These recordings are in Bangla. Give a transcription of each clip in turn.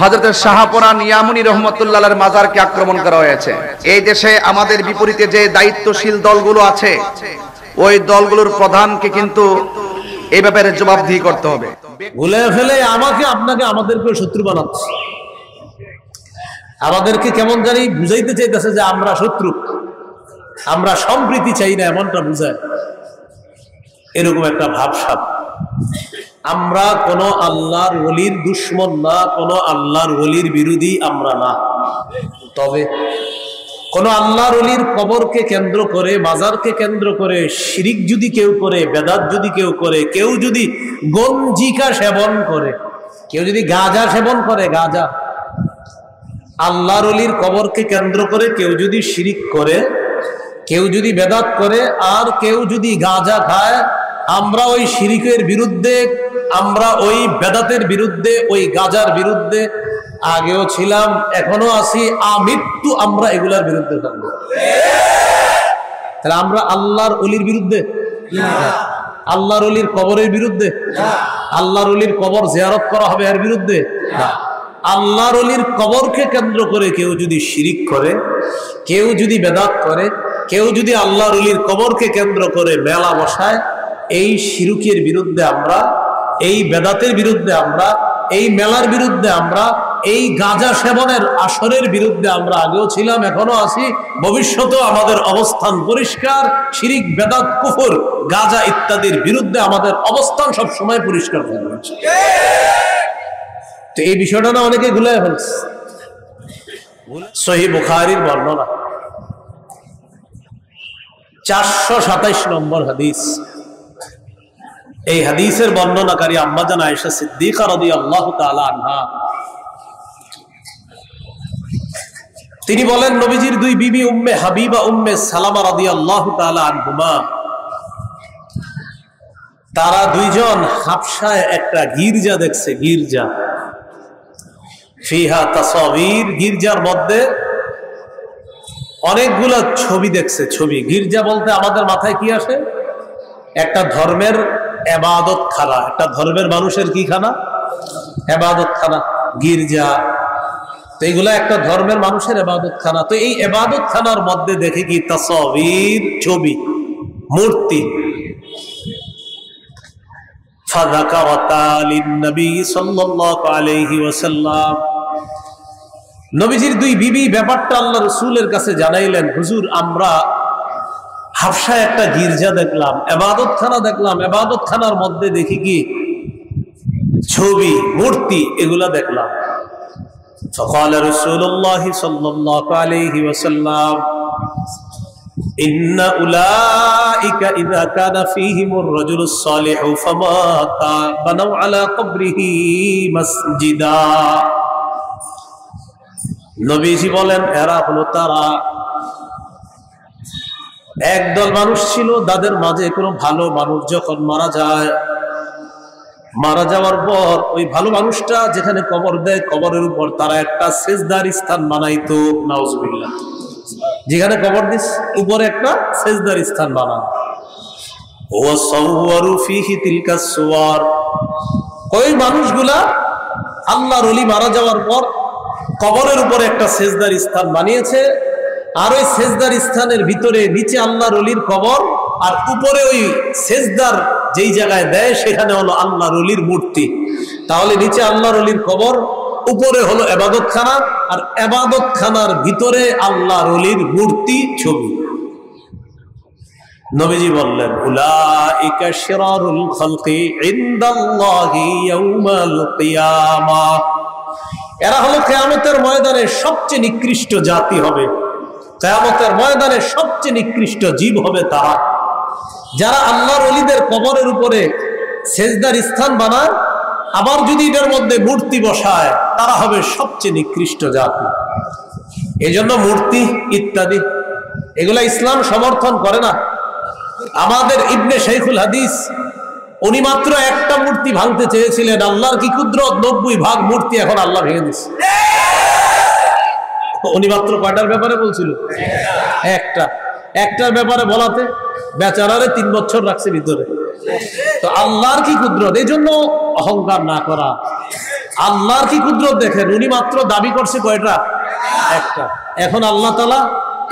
হযরত শাহপরান ইয়ামুনী রহমাতুল্লাহর মাজারকে আক্রমণ করা হয়েছে। এই দেশে আমাদের বিপরীতে যে দায়িত্বশীল দলগুলো আছে, ওই দলগুলোর প্রধানকে কিন্তু এই ব্যাপারে জবাবদিহি করতে হবে। ভুলে ফেলে আমাকে আপনাকে আমাদেরকে শত্রু বানাচ্ছে, আমাদেরকে কেমন জানি বুঝাইতে চাইতেছে যে আমরা শত্রু, আমরা সম্প্রীতি চাই না, এমনটা বুঝায়। এরকম একটা ভাবসাব। আমরা কোন আল্লাহর ওলির দুশমন না, কোন আল্লাহর ওলির বিরোধী আমরা না। তবে কোন আল্লাহর ওলির কবরকে কেন্দ্র করে, মাজারকে কেন্দ্র করে শিরিক যদি কেউ করে, বেদাত যদি কেউ করে, কেউ যদি গঞ্জিকা সেবন করে, কেউ যদি গাঁজা সেবন করে, গাঁজা, আল্লাহর ওলির কবরকে কেন্দ্র করে কেউ যদি শিরিক করে, কেউ যদি বেদাত করে, আর কেউ যদি গাঁজা খায়, আমরা ওই শিরিকের বিরুদ্ধে, আমরা ওই বেদাতের বিরুদ্ধে, ওই গাঁজার বিরুদ্ধে আগেও ছিলাম, এখনো আছি, আমৃত্যু আমরা এগুলার বিরুদ্ধে থাকবো। তাহলে আমরা আল্লাহর ওলির বিরুদ্ধে, আল্লাহর ওলির কবরের বিরুদ্ধে, আল্লাহর ওলির কবর জিয়ারত করা হবে এর বিরুদ্ধে না। আল্লাহর ওলির কবরকে কেন্দ্র করে কেউ যদি শিরিক করে, কেউ যদি বেদাত করে, কেউ যদি আল্লাহর ওলির কবরকে কেন্দ্র করে মেলা বসায়, এই শিরকের বিরুদ্ধে আমরা, এই বেদাতের বিরুদ্ধে আমরা, এই মেলার বিরুদ্ধে আমরা, এই গাঁজা সেবনের আসরের বিরুদ্ধে আমরা আগেও ছিলাম, এখনো আছি, ভবিষ্যতেও আমাদের অবস্থান পরিষ্কার। শিরিক, বেদাত, কুফর, গাঁজা ইত্যাদির বিরুদ্ধে আমাদের অবস্থান সবসময় পরিষ্কার থাকবে। তো এই বিষয়টা না অনেকে ভুলে ফেলছে। সহিহ বুখারীর বর্ণনা 427 নম্বর হাদিস। এই হাদিসের বর্ণনাকারী আম্মাজান আয়েশা সিদ্দিকা রাদিয়াল্লাহু তাআলা আনহা, তিনি বলেন, নবীজির দুই বিবি উম্মে হাবিবা, উম্মে সালামা রাদিয়াল্লাহু তাআলা আনহুমা, তারা দুইজন হাবশায় একটা গির্জা দেখছে। গির্জা, ফিহা তাসাবির, গির্জার মধ্যে অনেকগুলা ছবি দেখছে। ছবি, গির্জা বলতে আমাদের মাথায় কি আসে? একটা ধর্মের ইবাদত খানা, একটা ধর্মের মানুষের কি খানা? ইবাদত খানা, গির্জা। তো এইগুলা একটা ধর্মের মানুষের ইবাদত খানা। তো এই ইবাদত খানার মধ্যে দেখে কি? তাসাবির, ছবি, মূর্তি। ফাযাকারাতা লিন-নবী সাল্লাল্লাহু আলাইহি ওয়াসাল্লাম, নবীজির দুই বিবি ব্যাপারটা আল্লাহ রাসূলের কাছে জানাইলেন, হুজুর, আমরা হাবশায় একটা গির্জা দেখলাম, ইবাদত খানা দেখলাম, ইবাদত খানার মধ্যে দেখি কি? ছবি, মূর্তি, এগুলা দেখলাম। فقال رسول الله صلى الله عليه وسلم إن أولئك إذا كان فيهم الرجل الصالح فمات بنوا على قبره مسجدا। নবীজি বলেন, এরা হলো তারা, একদল মানুষ ছিল, তাদের মাঝে কোনো ভালো মানুষ যখন মারা যায়, মারা যাওয়ার পর ওই ভালো মানুষটা যেখানে কবর দেয়, কবরের উপর তারা একটা সেজদার স্থান বানাইতো। নাউজুবিল্লাহ। যেখানে কবর দিস উপরে একটা সেজদার স্থান বানানো। ওয়া সাওয়ারু ফিহি তিলকা সুওয়ার, ওই মানুষগুলা আল্লাহর ওলি মারা যাওয়ার পর কবরের উপরে একটা সেজদার স্থান বানিয়েছে, আর ওই সেজদার স্থানের ভিতরে নিচে আল্লাহর ওলির কবর, আর উপরে ওই সেজদার যেই জায়গায় দেয় সেখানে হলো আল্লাহর ওলির মূর্তি। তাহলে নিচে আল্লাহর ওলির কবর, উপরে হলো ইবাদত খানা, আর ইবাদত খানার ভিতরে আল্লাহর ওলির মূর্তি, ছবি। নবীজি বললেন, উলাইকা শিরারুল খালকি ইনদাল্লাহি ইয়াউমাল কিয়ামাহ, এরা হলো কিয়ামতের ময়দানে সবচেয়ে নিকৃষ্ট জাতি হবে। কিয়ামতের ময়দানে সবচেয়ে নিকৃষ্ট জীব হবে তারা, যারা আল্লাহর ওলিদের কবরের উপরে সেজদার স্থান বানায়, আবার যদি এটার মধ্যে মূর্তি বসায়, তারা হবে সবচেয়ে নিকৃষ্ট জাতি। এজন্য মূর্তি ইত্যাদি এগুলা ইসলাম সমর্থন করে না। আমাদের ইবনে শাইখুল হাদিস, উনি মাত্র একটা মূর্তি ভাঙতে চেয়েছিলেন, আল্লাহর কি কুদরত, 90 ভাগ মূর্তি এখন আল্লাহ ভেঙে দিচ্ছে। উনি মাত্র কয়টার ব্যাপারে বলছিল? একটার ব্যাপারে বলাতে বেচারারে 3 বছর রাখছে ভিতরে। তো আল্লাহর কি কুদরত। এই জন্য অহংকার না করা, আল্লাহর কি কুদরত দেখেন, উনি মাত্র দাবি করছে কয়টা? একটা। এখন আল্লাহ তাআলা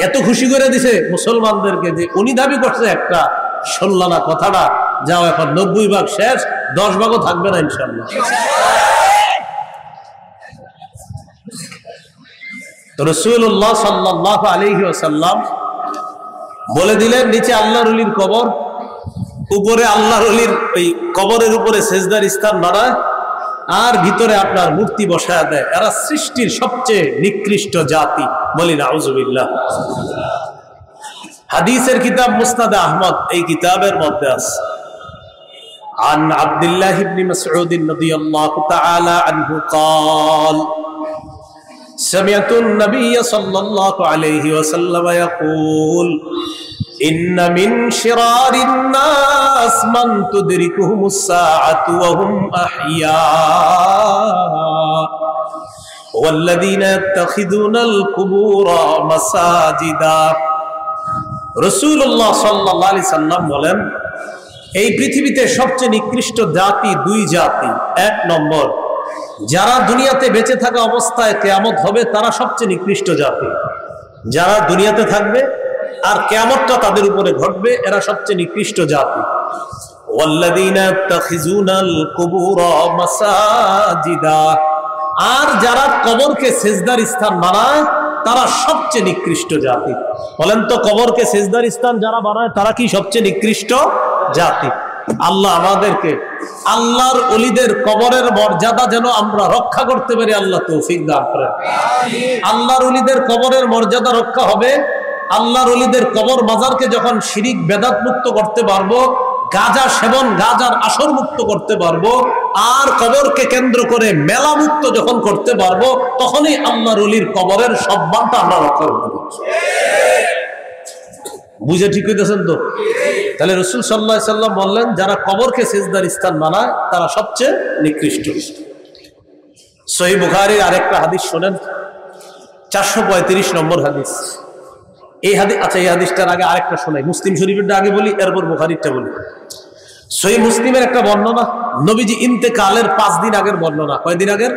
এত খুশি করে দিছে মুসলমানদেরকে যে উনি দাবি করছে একটা, শুনলা না কথাটা, যাও এখন 90 ভাগ শেষ, 10 ভাগও থাকবে না ইনশাআল্লাহ। তো রাসূলুল্লাহ সাল্লাল্লাহু আলাইহি ওয়াসাল্লাম বলে দিলেন, নিচে আল্লাহর ওলির কবর, উপরে আল্লাহর ওলির ওই কবরের উপরে সেজদার স্থান বানায়, আর ভিতরে আপনার মূর্তি বসায় দেয়। এরা সৃষ্টির সবচেয়ে নিকৃষ্ট জাতি, বলি নাউজুবিল্লাহ। হাদিসের কিতাব মুসনাদ আহমদ, এই কিতাবের মধ্যে আছে عن عبد الله بن مسعود رضي الله تعالى عنه قال سمعت النبي صلى الله عليه وسلم يقول إن من شرار الناس من تدركهم الساعة وهم أحياء والذين يتخذون القبور مساجدا রাসূলুল্লাহ সাল্লাল্লাহু আলাইহি সাল্লাম বলেন, এই পৃথিবীতে সবচেয়ে নিকৃষ্ট জাতি দুই জাতি। এক নম্বর, যারা দুনিয়াতে বেঁচে থাকা অবস্থায় কিয়ামত হবে তারা সবচেয়ে নিকৃষ্ট জাতি। যারা দুনিয়াতে থাকবে আর কিয়ামতটা তাদের উপরে ঘটবে, এরা সবচেয়ে নিকৃষ্ট জাতি। ওয়াল্লাযীনা ইয়াত্তাখিযুনাল কুবুরা মাসাজিদা, আর যারা কবরকে সিজদার স্থান বানায় তারা সবচেয়ে নিকৃষ্ট জাতি। বলেন তো, কবরকে সিজদার স্থান যারা বানায় তারা কি সবচেয়ে নিকৃষ্ট জাতি? আল্লাহ আমাদেরকে আল্লাহর ওলিদের কবরের মর্যাদা যেন আমরা রক্ষা করতে পারি, আল্লাহ তৌফিক দান করেন। আল্লাহর ওলিদের কবরের মর্যাদা রক্ষা হবে, আল্লাহর ওলিদের কবর মাজারকে যখন শিরিক বেদাত মুক্ত করতে পারবো, গাঁজা সেবন গাঁজার আসর মুক্ত করতে পারবো, আর কবরকে কেন্দ্র করে মেলা মুক্ত যখন করতে পারবো, তখনই আল্লাহর ওলির কবরের সম্মানটা আমরা রক্ষা করতে পারবো। বুঝে ঠিক হইতেছেন তো? তাহলে রাসূল সাল্লাল্লাহু আলাইহি সাল্লাম বললেন, যারা কবরকে সিজদার স্থান বানায় তারা সবচেয়ে নিকৃষ্ট। সহিহ বুখারীর আরেকটা হাদিস শোনেন, 435 নম্বর হাদিস। এই হাদিস, আচ্ছা এই হাদিসটার আগে আরেকটা শোনাই, মুসলিম শরীফেরটা আগে বলি, এরপর বুখারীরটা বলি। সহিহ মুসলিমের একটা বর্ণনা, নবীজি ইন্তেকালের 5 দিন আগের বর্ণনা। কয়দিন আগের?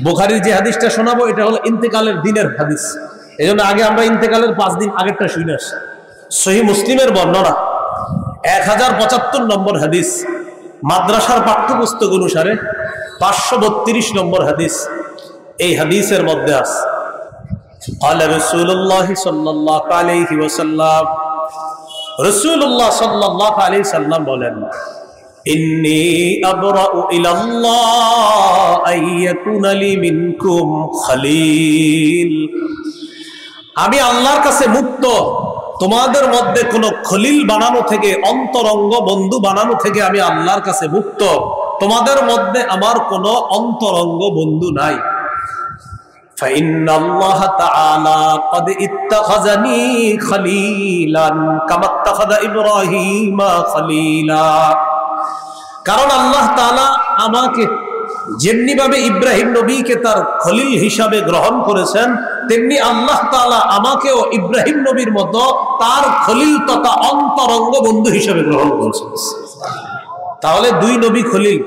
বুখারীর যে হাদিসটা শোনাবো এটা হলো ইন্তেকালের দিনের হাদিস, এই জন্য আগে আমরা ইন্তেকালের 5 দিন আগেরটা শুনে আসি। সহিহ মুসলিমের বর্ণনা 1075 নম্বর হাদিস, মাদ্রাসার পাঠ্যপুস্তক অনুসারে 532 নম্বর হাদিস। এই হাদিসের মধ্যে আছে, قال رسول الله صلى الله عليه وسلم, রাসূলুল্লাহ সাল্লাল্লাহু আলাইহি সাল্লাম বলেন, ইন্নী আবরাউ ইলাল্লাহ আইয়াকুনা লি মিনকুম খলিল, আমি আল্লাহর কাছে মুক্ত তোমাদের মধ্যে কোন খলিল বানানো থেকে, অন্তরঙ্গ বন্ধু বানানো থেকে আমি আল্লাহর কাছে মুক্ত। তোমাদের মধ্যে আমার কোন অন্তরঙ্গ বন্ধু নাই। فإن الله تعالى قد اتخذني خليلا كما اتخذ إبراهيم خليلا, কারণ আল্লাহ তাআলা আমাকে যেমনি ভাবে ইব্রাহিম নবীকে তার খলিল হিসাবে গ্রহণ করেছেন, তেমনি আল্লাহ তাআলা আমাকেও ইব্রাহিম নবীর মতো তার খলিল তথা অন্তরঙ্গ বন্ধু হিসাবে গ্রহণ করেছেন। তাহলে দুই নবী খলিল,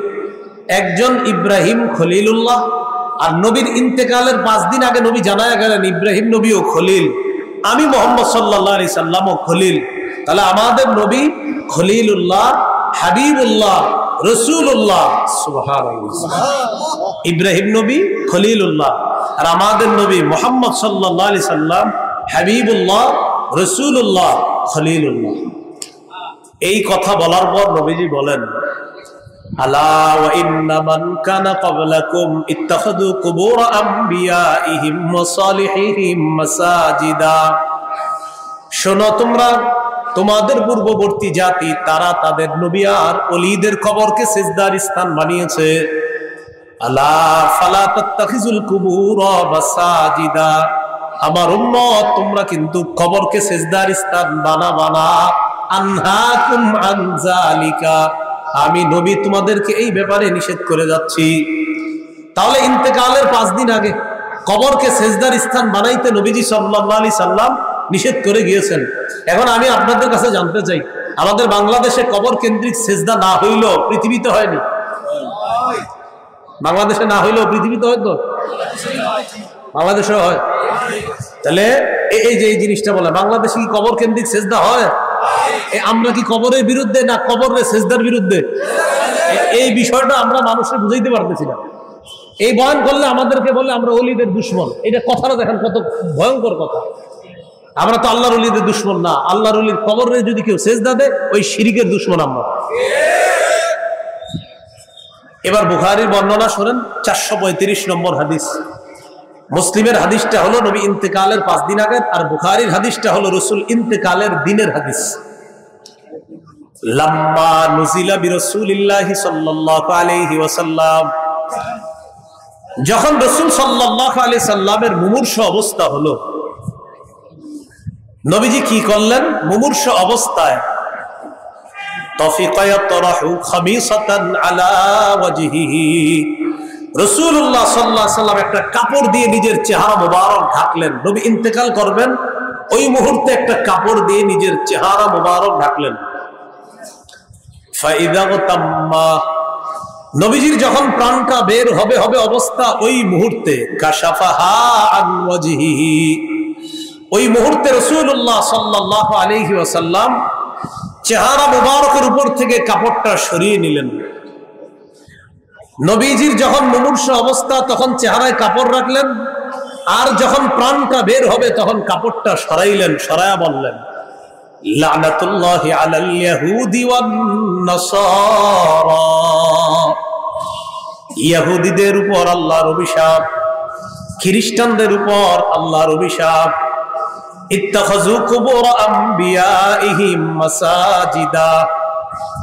একজন ইব্রাহিম খলিলুল্লাহ, আর নবীর ইন্তেকালের 5 দিন আগে নবী জানায়া গেলেন ইব্রাহিম নবীও খলিল, আমি মুহাম্মদ সাল্লাল্লাহু আলাইহি সাল্লামও খলিল। তাহলে আমাদের নবী খলিলুল্লাহ, হাবিবুল্লাহ, রাসূলুল্লাহ। সুবহানাল্লাহ। ইব্রাহিম নবী খলিলুল্লাহ, আর আমাদের নবী মুহাম্মদ সাল্লাল্লাহু আলাইহি সাল্লাম হাবিবুল্লাহ, রাসূলুল্লাহ, খলিলুল্লাহ। এই কথা বলার পর নবীজি বলেন, আলা ওয়া ইন্না মান কানা ক্বাবলাকুম ইত্তাখাযু কুবুর আমবিয়াইহিম ওয়া সালিহিহিম মাসাজিদা, শোনো তোমরা, তোমাদের পূর্ববর্তী জাতি তারা তাদের নবী আর ওলিদের কবরকে সিজদার স্থান বানিয়েছে। আলা ফালা তাত্তাখিজুল কুবুর মাসাজিদা, আমার উম্মত তোমরা কিন্তু কবরকে সিজদার স্থান বানাবা না। আনহাকুম আন যালিকা, আমি নবী তোমাদেরকে এই ব্যাপারে নিষেধ করে যাচ্ছি। তাহলে ইন্তেকালের 5 দিন আগে কবরকে সিজদার স্থান বানাইতে নবীজি সাল্লাল্লাহু আলাইহি সাল্লাম নিষেধ করে গিয়েছেন। এখন আমি আপনাদের কাছে জানতে চাই, আমাদের বাংলাদেশে কবর কেন্দ্রিক সিজদা না হইলেও পৃথিবীতে হয়নি? বাংলাদেশে না হইলেও পৃথিবীতে হয়তো, বাংলাদেশে হয়। তাহলে এই যে এই জিনিসটা বলে, বাংলাদেশে কি কবর কেন্দ্রিক সেজদা হয়? আমরা কি কবরের বিরুদ্ধে না কবরের সেজদার বিরুদ্ধে? এই বিষয়টা আমরা মানুষকে বুঝাইতে পারতেছি না। এই বয়ান করলে আমাদেরকে বলে আমরা ওলিদের দুশ্মন। এটা কথাটা দেখেন কত ভয়ঙ্কর কথা। আমরা তো আল্লাহর ওলিদের দুশ্মন না। আল্লাহর ওলির কবরে যদি কেউ সেজদা দেয়, ওই শিরিকের দুশ্মন আমরা। এবার বুখারীর বর্ণনা শোনেন, 435 নম্বর হাদিস। মুসলিমের হাদিসটা হলো নবী ইন্তেকালের 5 দিন আগের, আর বুখারীর হাদিসটা হলো রাসূল ইন্তেকালের দিনের হাদিস। লাম্মা নুজিলা বিরাসূলিল্লাহি সাল্লাল্লাহু আলাইহি ওয়াসাল্লাম, যখন রাসূল সাল্লাল্লাহু আলাইহি সাল্লামের মুমূর্ষ অবস্থা হলো, নবীজি কি করলেন? মুমূর্ষ অবস্থায় তাফিকা ইয়াতরাহু খামিসাতান আলা ওয়াজহিহি, রাসূলুল্লাহ সাল্লাল্লাহু আলাইহি সাল্লাম একটা কাপড় দিয়ে নিজের চেহারা মোবারক ঢাকলেন। নবী ইন্তেকাল করবেন, ওই মুহূর্তে একটা কাপড় দিয়ে নিজের চেহারা মোবারক ঢাকলেন। ফাইদা তাম্মা, নবীজির যখন প্রাণটা বের হবে অবস্থা, ওই মুহূর্তে কাশাফাহা আন ওয়াজহিহি, ওই মুহূর্তে রাসূলুল্লাহ সাল্লাল্লাহু আলাইহি ওয়াসাল্লাম চেহারা মুবারকের উপর থেকে কাপড়টা সরিয়ে নিলেন। নবীজির যখন মুমূর্ষ অবস্থা, তখন চেহারায় কাপড় রাখলেন, আর যখন প্রাণটা বের হবে তখন কাপড়টা সরাইলেন, সরায়া বললেন, লানাতুল্লাহি আলাল ইয়াহুদি ওয়ান নাসারা, ইহুদিদের উপর আল্লাহর অভিশাপ, খ্রিস্টানদের উপর আল্লাহর অভিশাপ। ইত্তাখাযু কুবুর আমবিয়াইহিম মাসাজিদা,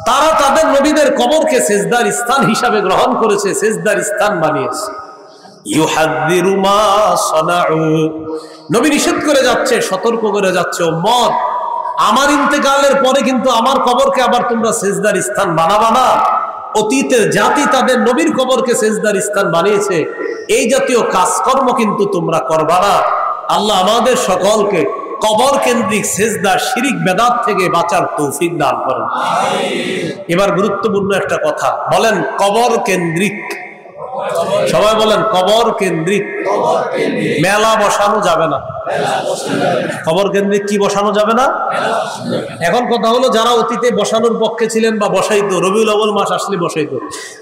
তারা তাদের নবীদের কবরকে সেজদার স্থান হিসাবে গ্রহণ করেছে, সেজদার স্থান বানিয়েছে। ইউহাযযিরু মা সানাউ, নবী নিষেধ করে যাচ্ছে, সতর্ক করে যাচ্ছে, উম্মত আমার ইন্তেকালের পরে কিন্তু আমার কবরকে আবার তোমরা সেজদার স্থান বানাবা না। অতীতের জাতি তাদের নবীর কবরকে সেজদার স্থান বানিয়েছে, এই জাতীয় কাজকর্ম কিন্তু তোমরা করবা না। আল্লাহ আমাদের সকলকে কবর কেন্দ্রিক সেজদা, শিরিক, বেদাত থেকে বাঁচার তৌফিক দান করেন। এবার গুরুত্বপূর্ণ একটা কথা বলেন, কবর কেন্দ্রিক, সবাই বলেন কবর কেন্দ্রিক মেলা বসানো যাবে না। কবর কেন্দ্রিক কি বসানো যাবে না? এখন কথা হলো, যারা অতীতে বসানোর পক্ষে ছিলেন বা বসাইতো, রবিউল আউয়াল মাস আসলে বসাইতো,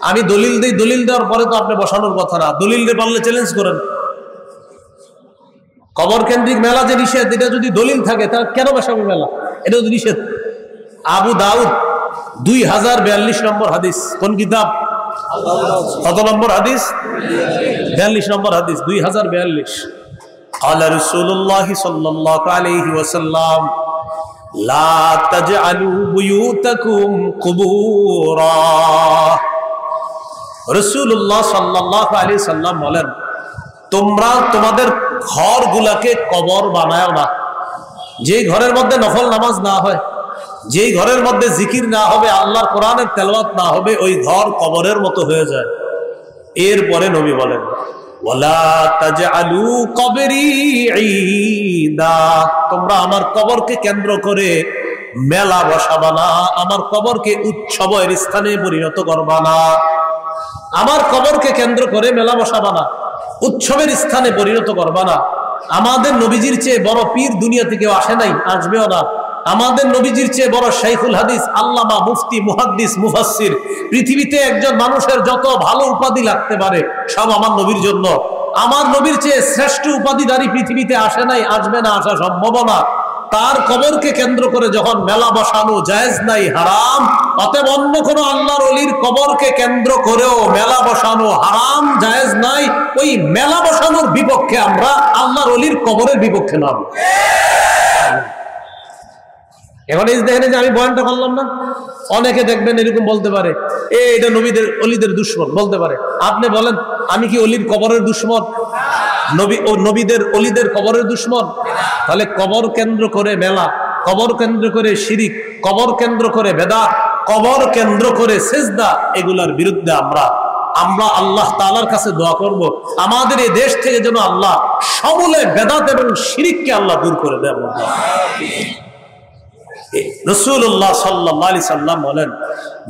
আমি দলিল দিই, দলিল দেওয়ার পরে তো আপনি বসানোর কথা না, দলিল দিয়ে পারলে চ্যালেঞ্জ করেন। কবর কেন্দ্রিক মেলা যে নিষেধ, এটা যদি দলিল থাকে তাহলে কেন বসাবে মেলা? এটা তো নিষেধ। আবু দাউদ 2042 নম্বর হাদিস, কোন কিতাব? কত নম্বর হাদিস? 42 নম্বর হাদিস, 2042। قال رسول الله صلى الله عليه وسلم لا تجعلوا بيوتكم قبورا, রাসূলুল্লাহ সাল্লাল্লাহু আলাইহি সাল্লাম বলেন, তোমরা তোমাদের ঘরগুলাকে কবর বানাও না। যে ঘরের মধ্যে নফল নামাজ না হয়, যেই ঘরের মধ্যে জিকির না হবে, আল্লাহর কোরআনের তেলাওয়াত না হবে, ওই ঘর কবরের মতো হয়ে যায়। এরপরে নবী বলেন, ওয়ালা তাজআলু কবরি ঈদা, তোমরা আমার কবরকে কেন্দ্র করে মেলা বসাবা না, আমার কবরকে উৎসবের স্থানে পরিণত করবা না। আমার কবরকে কেন্দ্র করে মেলা বসাবা না, উৎসবের স্থানে পরিণত করবা না। আমাদের নবীজির চেয়ে বড় পীর দুনিয়া থেকে আসে নাই, আসবেও না। আমাদের নবীজির চেয়ে বড় শাইখুল হাদিস, আল্লামা, মুফতি, মুহাদ্দিস, মুফাসসির, পৃথিবীতে একজন মানুষের যত ভালো উপাধি লাগতে পারে সব আমার নবীর জন্য। আমার নবীর চেয়ে শ্রেষ্ঠ উপাধিধারী পৃথিবীতে আসে নাই, আসবে না, আসা সম্ভব না। তার কবরকে কেন্দ্র করে যখন মেলা বসানো জায়েজ নাই, হারাম, অতএব অন্য কোন আল্লাহর ওলির কবরকে কেন্দ্র করেও মেলা বসানো হারাম, জায়েজ নাই। ওই মেলা বসানোর বিপক্ষে আমরা, আল্লাহর ওলির কবরের বিপক্ষে নয়। এখন এই দেখেন যে আমি বয়ানটা করলাম না, অনেকে দেখবেন এরকম বলতে পারে, এটা নবীদের অলিদের দুশ্মন বলতে পারে। আপনি বলেন, আমি কি অলির কবরের দুশ্মন? নবী ও নবীদের অলিদের কবরের দুশ্মন? তাহলে কবর কেন্দ্র করে মেলা, কবর কেন্দ্র করে শিরিক, কবর কেন্দ্র করে বেদাত, কবর কেন্দ্র করে সেজদা, এগুলার বিরুদ্ধে আমরা আল্লাহ তাআলার কাছে দোয়া করব, আমাদের এই দেশ থেকে যেন আল্লাহ সমূলে বেদাত এবং শিরিককে আল্লাহ দূর করে দেন। রাসূলুল্লাহ সাল্লাল্লাহু আলাইহি সাল্লাম বলেন,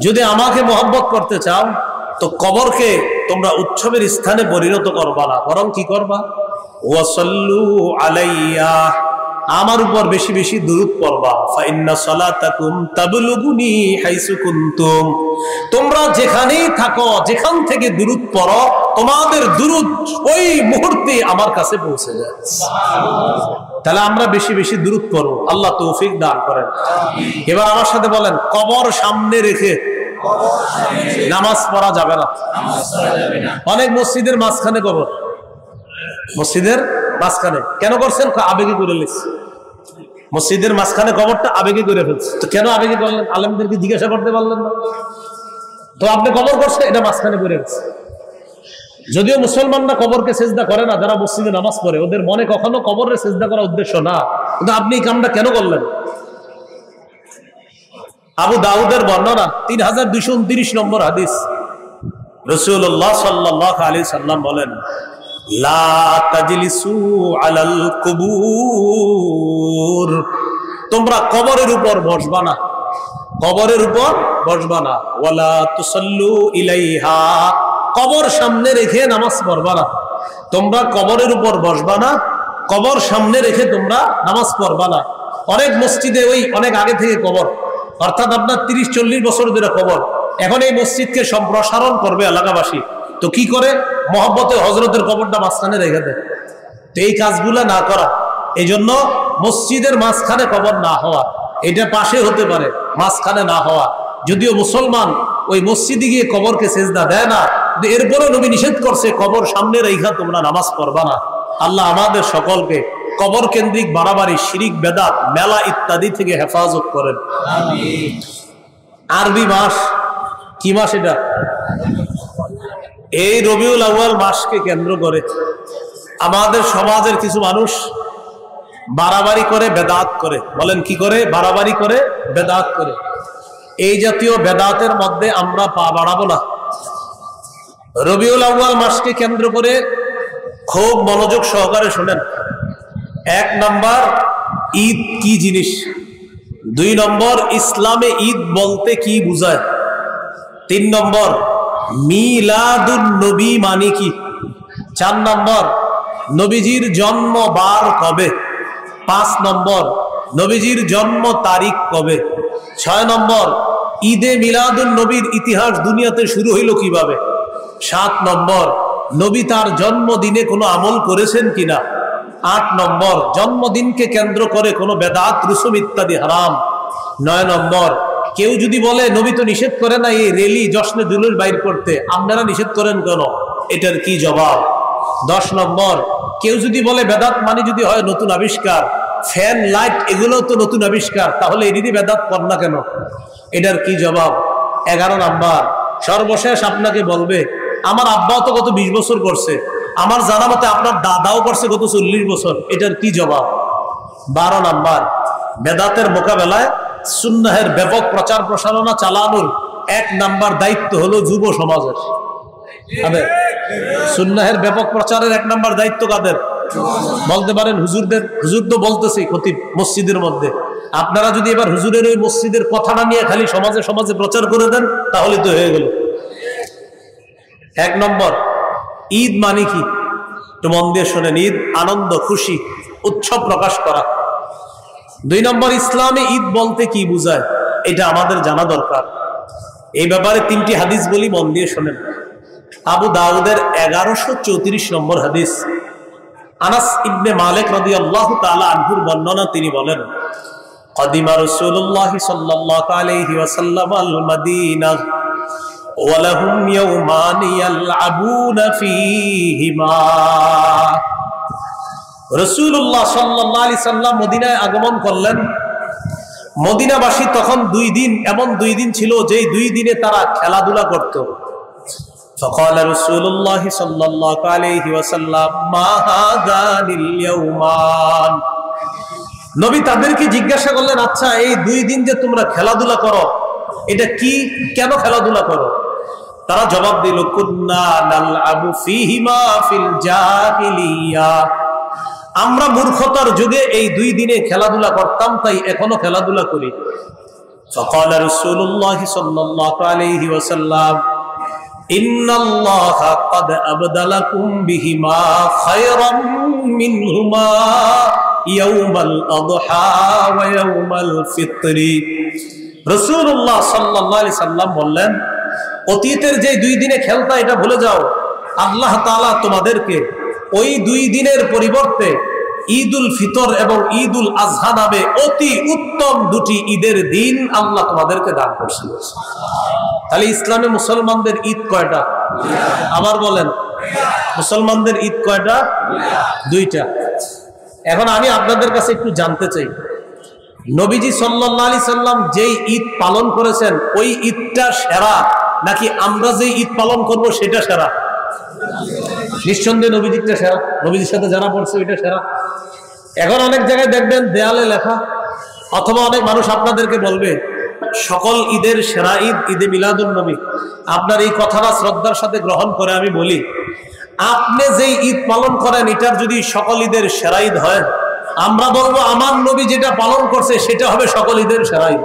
যদি আমাকে মহব্বত করতে চাও তো কবরকে তোমরা উৎসবের স্থানে পরিণত করবা না, বরং কি করবা? ওয়াসাল্লু আলাইয়া, আমার উপর বেশি বেশি দুরূদ পড়বা। ফাইন্না সালাতাকুম তাবলুগুনি হাইসু কুনতুম, তোমরা যেখানেই থাকো, যেখান থেকে দুরূদ পড়ো, তোমাদের দুরূদ ওই মুহূর্তে আমার কাছে পৌঁছে যায়। তাহলে আমরা বেশি বেশি দুরূদ পড়ব, আল্লাহ তৌফিক দান করেন। এবার আমার সাথে বলেন, কবর সামনে রেখে নামাজ পড়া যাবে না। অনেক মসজিদের মাঝখানে কবর, মসজিদের মাঝখানে কেন করছেন? আবেগে করে লিখছে, মসজিদের মাঝখানে কবরটা আবেগে করে ফেলছে। তো কেন আবেগে করলেন? আলেমদেরকে জিজ্ঞাসা করতে পারলেন না? তো আপনি কবর করছে, এটা মাঝখানে করে গেছে। যদিও মুসলমানরা কবরকে সেজদা করে না, যারা মসজিদে নামাজ পড়ে, ওদের মনে কখনো কবরের সেজদা করার উদ্দেশ্য না, কিন্তু আপনি এই কামটা কেন করলেন? আবু দাউদের বর্ণনা 3229 নম্বর হাদিস, রাসূলুল্লাহ সাল্লাল্লাহু আলাইহি সাল্লাম বলেন, লা তাজলিসু আলাল কুবুর, তোমরা কবরের উপর বসবা না, কবরের উপর বসবা না। ওয়ালা তুসাল্লু ইলাইহা, কবর সামনে রেখে নামাজ পড়বা না। তোমরা কবরের উপর বসবা না, কবর সামনে রেখে তোমরা নামাজ পড়বা না। অনেক মসজিদে ওই অনেক আগে থেকে কবর, অর্থাৎ আপনার 30-40 বছর ধরে কবর, এখন এই মসজিদকে সম্প্রসারণ করবে এলাকাবাসী, তো কি করে? মহব্বতে হযরতের কবরটা মাঝখানে রেখে দেয়। তো এই কাজগুলা না করা, এই জন্য মসজিদের মাঝখানে কবর না হওয়া, এটা পাশে হতে পারে, মাঝখানে না হওয়া। যদিও মুসলমান ওই মসজিদে গিয়ে কবরকে সেজদা দেয় না, এরপরে নবী নিষেধ করছে কবর সামনে রেখা তোমরা নামাজ পড়বা না। আল্লাহ আমাদের সকলকে কবর কেন্দ্রিক বাড়াবাড়ি, শিরিক, বেদাত, মেলা ইত্যাদি থেকে হেফাজত করেন। আরবি মাস কি মাস? এটা এই রবিউল আউয়াল মাসকে কেন্দ্র করে আমাদের সমাজের কিছু মানুষ বাড়াবাড়ি করে, বেদাত করে। বলেন কি করে? বাড়াবাড়ি করে, বেদাত করে। এই জাতীয় বেদাতের মধ্যে আমরা পা বাড়াবো না। রবিউল আউয়াল মাসকে কেন্দ্র করে খুব মনোযোগ সহকারে শুনেন। 1 নম্বর, ঈদ কি জিনিস? 2 নম্বর, ইসলামে ঈদ বলতে কি বুঝায়? 3 নম্বর, মিলাদুন নবী মানে কি? 4 নম্বর, নবীজির জন্ম বার কবে? 5 নম্বর, নবীজির জন্ম তারিখ কবে? 6 নম্বর, ঈদে মিলাদুন নবীর ইতিহাস দুনিয়াতে শুরু হইল কিভাবে? 7 নম্বর, নবী তার জন্মদিনে কোনো আমল করেছেন কিনা? 8 নম্বর, জন্মদিনকে কেন্দ্র করে কোনো বেদাত, রুসুম ইত্যাদি হারাম। 9 নম্বর, কেউ যদি বলে নবী তো নিষেধ করে না এই রেলি, জশ্নে জুলুস বাইর করতে, আপনারা নিষেধ করেন কেন? এটার কি জবাব? 10 নম্বর, কেউ যদি বলে বেদাত মানে যদি হয় নতুন আবিষ্কার, ফ্যান, লাইট, এগুলো তো নতুন আবিষ্কার, তাহলে এদিকে বেদাত কর না কেন? এটার কি জবাব? 11 নম্বর, সর্বশেষ আপনাকে বলবে আমার আব্বাও তো গত 20 বছর করছে, আমার জানা মতে আপনার দাদাও করছে গত 40 বছর, এটার কি জবাব? 12 নম্বর, বেদাতের মোকাবেলায় সুন্নাহের ব্যাপক প্রচার প্রসারণা চালানোর 1 নম্বর দায়িত্ব হলো যুব সমাজের। সুন্নাহের ব্যাপক প্রচারের 1 নম্বর দায়িত্ব কাদের? বলতে পারেন হুজুরদের। হুজুর তো বলতেছি খতিব মসজিদের মধ্যে, আপনারা যদি এবার হুজুরের ওই মসজিদের কথাটা নিয়ে খালি সমাজে সমাজে প্রচার করে দেন, তাহলে তো হয়ে গেল। 1 নম্বর, ঈদ মানে কি? একটু মন দিয়ে শোনেন। ঈদ আনন্দ, খুশি, উৎসব প্রকাশ করা। 2 নম্বর, ইসলামে ঈদ বলতে কি বুঝায়, এটা আমাদের জানা দরকার। এই ব্যাপারে 3টি হাদিস বলি, মন দিয়ে শোনেন। আবু দাউদের 1134 নম্বর হাদিস, আনাস ইবনে মালিক রাদিয়াল্লাহু তাআলা আনহুর বর্ণনা, তিনি বলেন, কাদিমা রাসূলুল্লাহ সাল্লাল্লাহু আলাইহি ওয়াসাল্লাম আল মাদিনা ওয়া লাহুম ইয়াওমান ইয়ালআবুনা ফীহিমা। রাসূলুল্লাহ সাল্লাল্লাহু আলাইহি সাল্লাম মদিনায় আগমন করলেন। মদিনাবাসী তখন 2 দিন, এমন 2 দিন ছিল যেই 2 দিনে তারা খেলাধুলা করত। فقال رسول الله صلى الله عليه وسلم ما هذان اليومان। নবী তাদেরকে জিজ্ঞাসা করলেন, আচ্ছা এই 2 দিন যে তোমরা খেলাধুলা করো, এটা কি, কেন খেলাধুলা করো? তারা জবাব দিল, কুন্না নালআবু ফীহিমা ফিল জাহিলিয়া, আমরা মূর্খতার যুগে এই 2 দিনে খেলাধুলা করতাম, তাই এখনো খেলাধুলা করি। فقال رسول الله صلى الله عليه وسلم ইন্নাল্লাহা ক্বাদ আবদালাকুম বিহিমা খায়রাম মিনহুমা ইয়াউমাল আযহা ওয়া ইয়াউমাল ফিতরি। রাসূলুল্লাহ সাল্লাল্লাহু আলাইহি সাল্লাম বললেন, অতীতের যে 2 দিনে খেলতা এটা ভুলে যাও, আল্লাহ তাআলা তোমাদেরকে ওই 2 দিনের পরিবর্তে ঈদুল ফিতর এবং ঈদুল আজহা নামে অতি উত্তম 2টি ঈদের দিন আল্লাহ তোমাদেরকে দান করছেন। তাহলে ইসলামে মুসলমানদের ঈদ কয়টা? আবার বলেন, মুসলমানদের ঈদ কয়টা? 2টা। এখন আমি আপনাদের কাছে একটু জানতে চাই, নবীজি সাল্লাল্লাহু আলাইহি সাল্লাম যেই ঈদ পালন করেছেন ওই ঈদটা সেরা নাকি আমরা যে ঈদ পালন করব সেটা সেরা? নিঃসন্দেহে নবীজিটা সেরা, নবীজির সাথে যারা পড়ছে ওইটা সেরা। এখন অনেক জায়গায় দেখবেন দেয়ালে লেখা, অথবা অনেক মানুষ আপনাদেরকে বলবে সকল ঈদের সেরা ঈদ ঈদে মিলাদুন নবী। আপনার এই কথাটা শ্রদ্ধার সাথে গ্রহণ করে আমি বলি, আপনি যেই ঈদ পালন করেন এটার যদি সকল ঈদের সেরা ঈদ হয়, আমরা বলবো আমার নবী যেটা পালন করছে সেটা হবে সকল ঈদের সেরা ঈদ।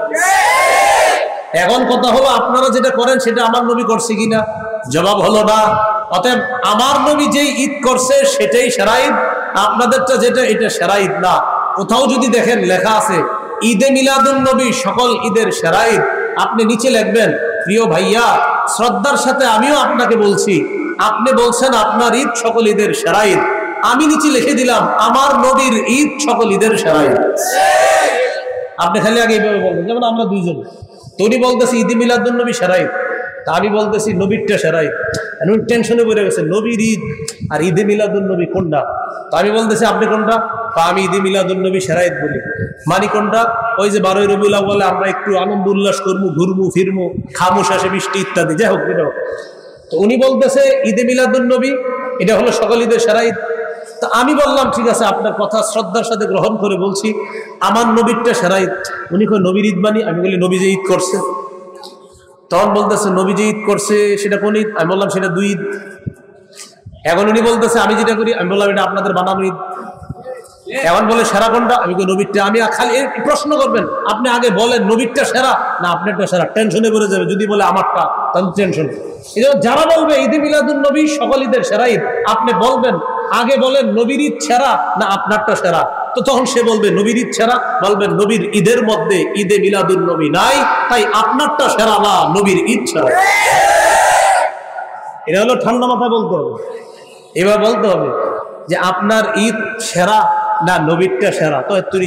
এখন কথা হলো আপনারা যেটা করেন সেটা আমার নবী করছে কিনা? জবাব হলো না। অতএব আমার নবী যেই ঈদ করছে সেটাই সেরা ঈদ, আপনাদেরটা যেটা এটা সেরা ঈদ না। কোথাও যদি দেখেন লেখা আছে ঈদে মিলাদুন নবী সকল ঈদের সেরা ঈদ, আপনি নিচে লিখবেন, প্রিয় ভাইয়া শ্রদ্ধার সাথে আমিও আপনাকে বলছি, আপনি বলছেন আপনার ঈদ সকল ঈদের সেরা ঈদ, আমি নিচে লিখে দিলাম আমার নবীর ঈদ সকল ঈদের সেরা ঈদ। আপনি খালি আগে এইভাবে বলবেন, যেমন আমরা 2 জন, উনি বলতেছি ঈদে মিলাদুন নবী সেরা ঈদ, তা আমি বলতেছি নবীরটা সেরা ঈদ। উনি টেনশনে পড়ে গেছে, নবীর ঈদ আর ঈদে মিলাদুন নবী কোনটা? তো আমি বলতেছি আপনি কোনটা? আমি ঈদে মিলাদুন নবী সেরা ঈদ বলি। মানি কোনটা? ওই যে 12ই রবিউল আউয়ালে আমরা একটু আনন্দ উল্লাস করবো, ঘুরবো ফিরবো, খামো শেষে মিষ্টি ইত্যাদি, যাই হোক এটা হোক। তো উনি বলতেছে ঈদে মিলাদুন নবী এটা হলো সকল ঈদের সেরা ঈদ। তো আমি বললাম ঠিক আছে, আপনার কথা শ্রদ্ধার সাথে গ্রহণ করে বলছি আমার নবীরটা সেরা ঈদ। উনি কই নবীর ঈদ মানি? আমি বলি নবী যে ঈদ করছে। তখন বলতেছে নবী যে ঈদ করছে সেটা কোন ঈদ? আমি বললাম সেটা 2 ঈদ। এখন উনি বলতেছে আমি যেটা করি, আমি বললাম এটা আপনাদের বানানো ঈদ। এখন বলে সেরা কোনটা? আমি কই নবীরটা। আমি খালি প্রশ্ন করবেন, আপনি আগে বলেন নবীরটা সেরা না আপনারটা সেরা, টেনশনে পড়ে যাবে। যদি বলে আমারটা তাহলে টেনশন। এই জন্য যারা বলবে ঈদে মিলাদুন নবী সকল ঈদের সেরা ঈদ, আপনি বলবেন আগে বলেন নবীর ঈদ সেরা না আপনারটা সেরা। তো তখন সে বলবে নবীর ঈদ সেরা, বলবেন নবীর ঈদের মধ্যে ঈদে মিলাদুন নবী নাই, তাই আপনারটা সেরা না, নবীর ঈদ সেরা। এটা হলো ঠান্ডা মাথায় বলতে হবে। এবার বলতে হবে যে আপনার ঈদ সেরা না নবীরটা সেরা, তো তুই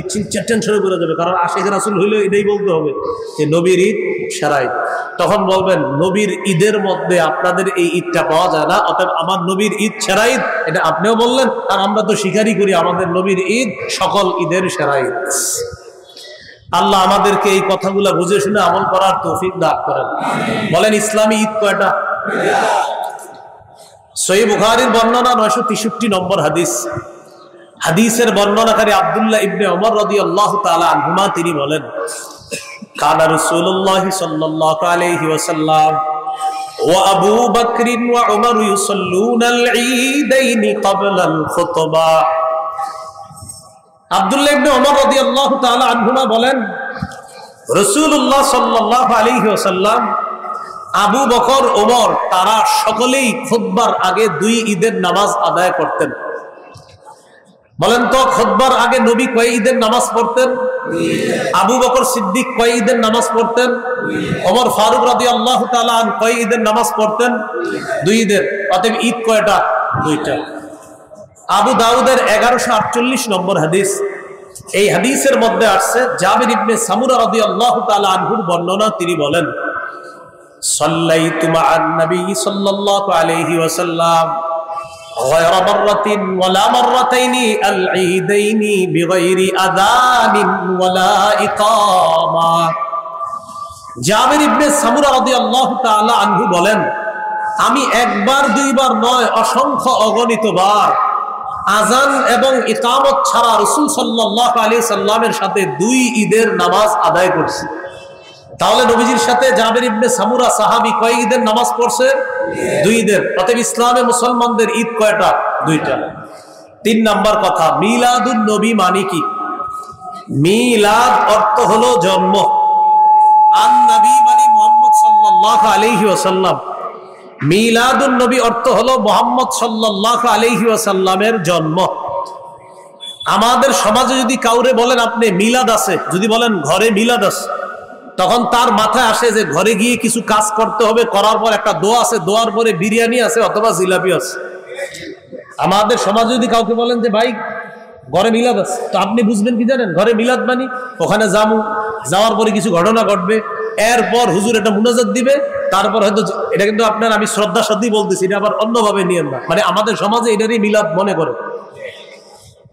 টেনশনে পড়ে যাবে। কারণ আশিক রাসূল হইলে এটাই বলতে হবে যে নবীর ঈদ সেরা ঈদ। তখন বলবেন নবীর ঈদের মধ্যে আপনাদের এই ঈদটা পাওয়া যায় না, অতএব আমার নবীর ঈদ সেরা ঈদ। এটা আপনিও বললেন, আর আমরা তো স্বীকারই করি আমাদের নবীর ঈদ সকল ঈদের সেরা ঈদ। আল্লাহ আমাদেরকে এই কথাগুলো বুঝে শুনে আমল করার তৌফিক দান করেন। বলেন ইসলামী ঈদ কয়টা? সহিহ বুখারীর বর্ণনা 963 নম্বর হাদিস। হাদিসের বর্ণনাকারী আব্দুল্লাহ ইবনে ওমর রাদিয়াল্লাহু তাআলা আনহুমা তিনি বলেন, কানা রাসূলুল্লাহ সাল্লাল্লাহু আলাইহি ওয়াসাল্লাম ওয়া আবু বকর ওয়া উমর ইউসাল্লুনাল ঈদাইন ক্বাবলাল খুতবা। আব্দুল্লাহ ইবনে ওমর রাদিয়াল্লাহু তাআলা আনহুমা বলেন, রাসূলুল্লাহ সাল্লাল্লাহু আলাইহি ওয়াসাল্লাম, আবু বকর, ওমর তারা সকলেই খুতবার আগে 2 ঈদের নামাজ আদায় করতেন। বলেন তো খুতবার আগে নবী কয় ঈদের নামাজ পড়তেন? আবু বকর সিদ্দিক কয় ঈদের নামাজ পড়তেন? ওমর ফারুক রাদিয়াল্লাহু তাআলা আনহু কয় ঈদের নামাজ পড়তেন? 2 ঈদের। অতএব ঈদ কয়টা? 2টা। আবু দাউদের 1148 নম্বর হাদিস। এই হাদিসের মধ্যে আসছে জাবির ইবনে সামুরা রাদিয়াল্লাহু তাআলা আনহুর বর্ণনা। তিনি বলেন, সাল্লাইতু মা'আন নবী সাল্লাল্লাহু আলাইহি ওয়াসাল্লাম غير مرة ولا مرتين العيدين بغير أذان ولا إقامة। জাবির ইবনে সামুরা রাদিয়াল্লাহু তাআলা আনহু বলেন, আমি একবার দুইবার নয় অসংখ্য অগণিত বার আজান এবং ইকামত ছাড়া রাসূল সাল্লাল্লাহু আলাইহি সাল্লামের সাথে 2 ঈদের নামাজ আদায় করছি। তাহলে নবীজির সাথে জাবির ইবনে সামুরা সাহাবী কয় ঈদের নামাজ পড়ছে? 2 ঈদের। অতএব ইসলামে মুসলমানদের ঈদ কয়টা? 2টা। 3 নাম্বার কথা, মিলাদুন নবী মানে কি? মিলাদ অর্থ হলো জন্ম। আন নবী মানে মুহাম্মদ সাল্লাল্লাহু আলাইহি ওয়াসাল্লাম। মিলাদুন নবী অর্থ হলো মুহাম্মদ সাল্লাল্লাহু আলাইহি ওয়াসাল্লামের জন্ম। আমাদের সমাজে যদি কাউরে বলেন আপনি মিলাদ আছে, যদি বলেন ঘরে মিলাদ আছে, তখন তার মাথায় আসে যে ঘরে গিয়ে কিছু কাজ করতে হবে, করার পর একটা দোয়া আছে, দোয়ার পরে বিরিয়ানি আছে অথবা জিলাপি আছে। আমাদের সমাজে যদি কাউকে বলেন যে ভাই ঘরে মিলাদ আছে, তো আপনি বুঝবেন কি জানেন, ঘরে মিলাদ মানি ওখানে যাবো, যাওয়ার পরে কিছু ঘটনা ঘটবে, এরপর হুজুর একটা মুনাজাত দিবে, তারপর হয়তো এটা কিন্তু আপনার আমি শ্রদ্ধার সাথেই বলতেছি, এটা আবার অন্যভাবে নিয়েন না, মানে আমাদের সমাজে এটারই মিলাদ মনে করে।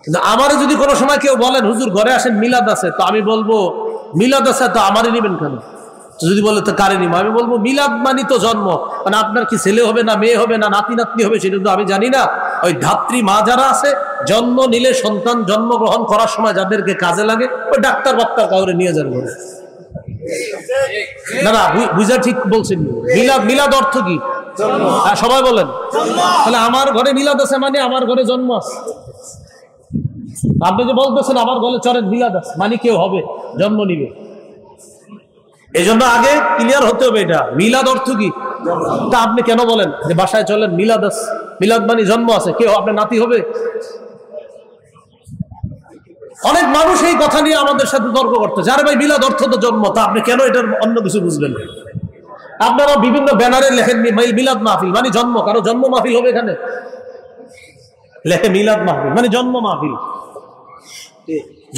কিন্তু আমারে যদি কোনো সময় কেউ বলেন হুজুর ঘরে আসেন মিলাদ আছে, তো আমি বলবো মিলাদ আছে তো আমারই নিবেন কেন? যদি বলে তো কারে নিব, আমি বলবো মিলাদ মানি তো জন্ম, মানে আপনার কি ছেলে হবে না মেয়ে হবে না নাতি নাতনি হবে সেটা তো আমি জানি না। ওই ধাত্রী মা যারা আছে, জন্ম নিলে সন্তান জন্মগ্রহণ করার সময় যাদেরকে কাজে লাগে, ওই ডাক্তার বাক্তার কাউরে নিয়ে যান ঘরে। না না বুঝা ঠিক বলছেন। মিলাদ, মিলাদ অর্থ কি? সবাই বলেন। তাহলে আমার ঘরে মিলাদ আছে মানে আমার ঘরে জন্ম আছে। আপনি যে বলতেছেন আমার ঘরে চরেন মিলাদ আছে মানে কেউ হবে, জন্ম নিবে। এই জন্য আগে ক্লিয়ার হতে হবে এটা মিলাদ অর্থ কি। তা আপনি কেন বলেন যে বাসায় চলেন মিলাদ আছে, মিলাদ মানে জন্ম আছে, কেউ আপনার নাতি হবে? অনেক মানুষ এই কথা নিয়ে আমাদের সাথে তর্ক করতে, যার ভাই মিলাদ অর্থ তো জন্ম, তা আপনি কেন এটার অন্য কিছু বুঝবেন? আপনারা বিভিন্ন ব্যানারে লেখেন মিলাদ মাহফিল মানে জন্ম, কারো জন্ম মাহফিল হবে এখানে? লেখে মিলাদ মাহফিল মানে জন্ম মাহফিল।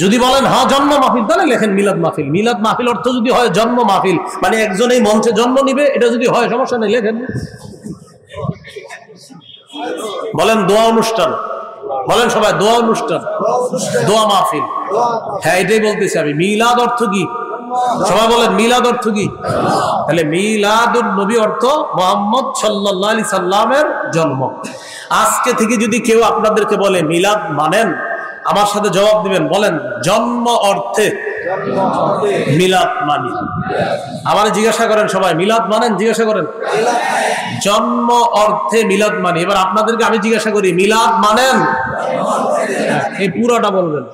যদি বলেন হ্যাঁ জন্ম মাহফিল, তাহলে লেখেন মিলাদ মাহফিল। মিলাদ মাহফিল অর্থ যদি হয় জন্ম মাহফিল, মানে একজন এই মঞ্চে জন্ম নিবে, এটা যদি হয় সমস্যা নেই, লেখেন। বলেন দোয়া অনুষ্ঠান, বলেন সবাই দোয়া অনুষ্ঠান, দোয়া মাহফিল। হ্যাঁ এটাই বলতেছি আমি। মিলাদ অর্থ কি? সবাই বলেন মিলাদ অর্থ কি? তাহলে মিলাদুন নবী অর্থ মুহাম্মদ সাল্লাল্লাহু আলাইহি সাল্লামের জন্ম। আজকে থেকে যদি কেউ আপনাদেরকে বলে মিলাদ মানেন, আমার সাথে জবাব দিবেন, বলেন জন্ম অর্থে মিলাদ মানি। আমার জিজ্ঞাসা করেন সবাই মিলাদ মানেন? জিজ্ঞাসা করেন জন্ম অর্থে মিলাদ মানি। এবার আপনাদেরকে আমি জিজ্ঞাসা করি মিলাদ মানেন? এই পুরোটা বলবেন।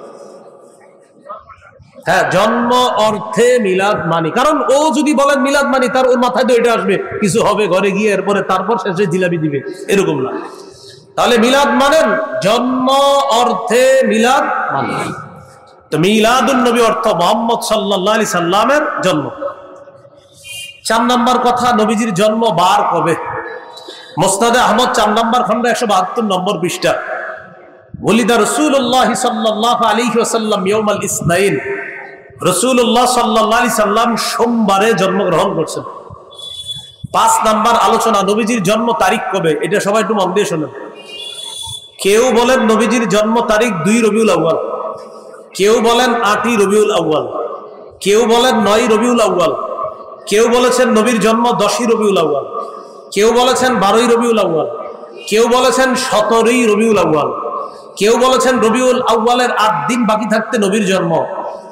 হ্যাঁ জন্ম অর্থে মিলাদ মানি। কারণ ও যদি বলেন মিলাদ মানি, তার ওর মাথায় তো এটা আসবে কিছু হবে ঘরে গিয়ে, এরপরে তারপর শেষে জিলাপি দিবে, এরকম না। তাহলে মিলাদ মানেন জন্ম অর্থে মিলাদ মানেন। তো মিলাদুন নবী অর্থ মুহাম্মদ সাল্লাল্লাহু আলাইহি সাল্লামের জন্ম। 4 নম্বর কথা, নবীজির জন্ম বার কবে? মুসনাদে আহমদ 4 নম্বর খন্ড 172 নম্বর পৃষ্ঠা। ওলিদা রাসূলুল্লাহ সাল্লাল্লাহু আলাইহি ওয়াসাল্লাম ইয়াউমাল ইসনাইন। রাসূলুল্লাহ সাল্লাল্লাহু আলাইহি সাল্লাম সোমবারে জন্মগ্রহণ করছেন। 5 নম্বর আলোচনা, নবীজির জন্ম তারিখ কবে? এটা সবাই একটু মন দিয়ে শোনেন। কেউ বলেন নবীজির জন্ম তারিখ 2 রবিউল আউয়াল, কেউ বলেন 8ই রবিউল আউয়াল, কেউ বলেন 9ই রবিউল আউয়াল, কেউ বলেছেন নবীর জন্ম 10ই রবিউল আউয়াল, কেউ বলেছেন 12ই রবিউল আউয়াল, কেউ বলেছেন 17ই রবিউল আউয়াল, কেউ বলেছেন রবিউল আউয়ালের 8 দিন বাকি থাকতে নবীর জন্ম,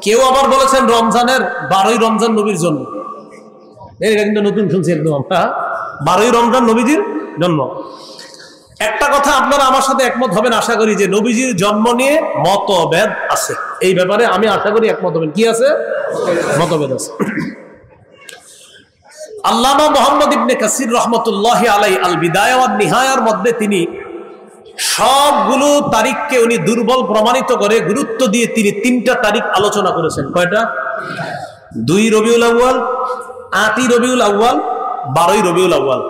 কেউ আবার বলেছেন রমজানের 12ই রমজান নবীর জন্ম। এটা কিন্তু নতুন শুনছি একদম। 12ই রমজান নবীজির জন্ম। একটা কথা আপনারা আমার সাথে একমত হবেন আশা করি, যে নবীজির জন্ম নিয়ে মতভেদ আছে। এই ব্যাপারে আমি আশা করি একমত হবেন। কি আছে? মতভেদ আছে। আল্লামা মুহাম্মদ ইবনে কাসির রাহমাতুল্লাহি আলাইহি আল বিদায়া ওয়ান নিহায়ার মধ্যে তিনি সবগুলো তারিখকে উনি দুর্বল প্রমাণিত করে গুরুত্ব দিয়ে তিনি 3টা তারিখ আলোচনা করেছেন। কয়টা? 2 রবিউল আউয়াল, 8ই রবিউল আউয়াল, 12ই রবিউল আউয়াল।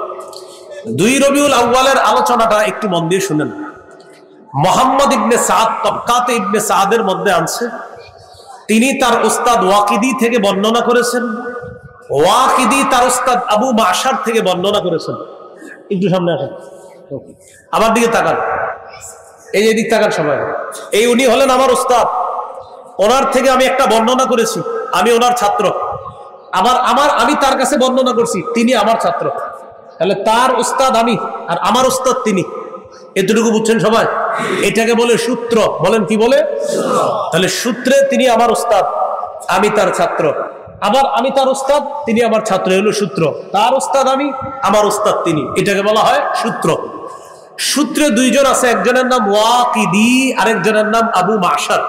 2 রবিউল আউয়ালের আলোচনাটা একটু মন দিয়ে শুনেন। মুহাম্মদ ইবনে সাদ তাবকাতে ইবনে সাদের মধ্যে আছে, তিনি তার উস্তাদ ওয়াকিদি থেকে বর্ণনা করেছেন, ওয়াকিদি তার উস্তাদ আবু মাশার থেকে বর্ণনা করেছেন। একটু সামনে আসেন, আমার দিকে তাকান, এই দিক তাকান সবাই। এই উনি হলেন আমার উস্তাদ, ওনার থেকে আমি একটা বর্ণনা করেছি, আমি ওনার ছাত্র। আমি তার কাছে বর্ণনা করছি, তিনি আমার ছাত্র। তাহলে তার উস্তাদ আমি আর আমার উস্তাদ তিনি, এতটুকু বুঝছেন সবাই? এটাকে বলে সূত্র। বলেন কি বলে? তাহলে সূত্রে তিনি আমার উস্তাদ, আমি তার ছাত্র। আবার আমি তার উস্তাদ, তিনি আমার ছাত্র, হলো সূত্র। তার উস্তাদ আমি, আমার উস্তাদ তিনি, এটাকে বলা হয় সূত্র। সূত্রে 2 জন আছে, একজনের নাম ওয়াকিদি, আরেকজনের নাম আবু মাশার।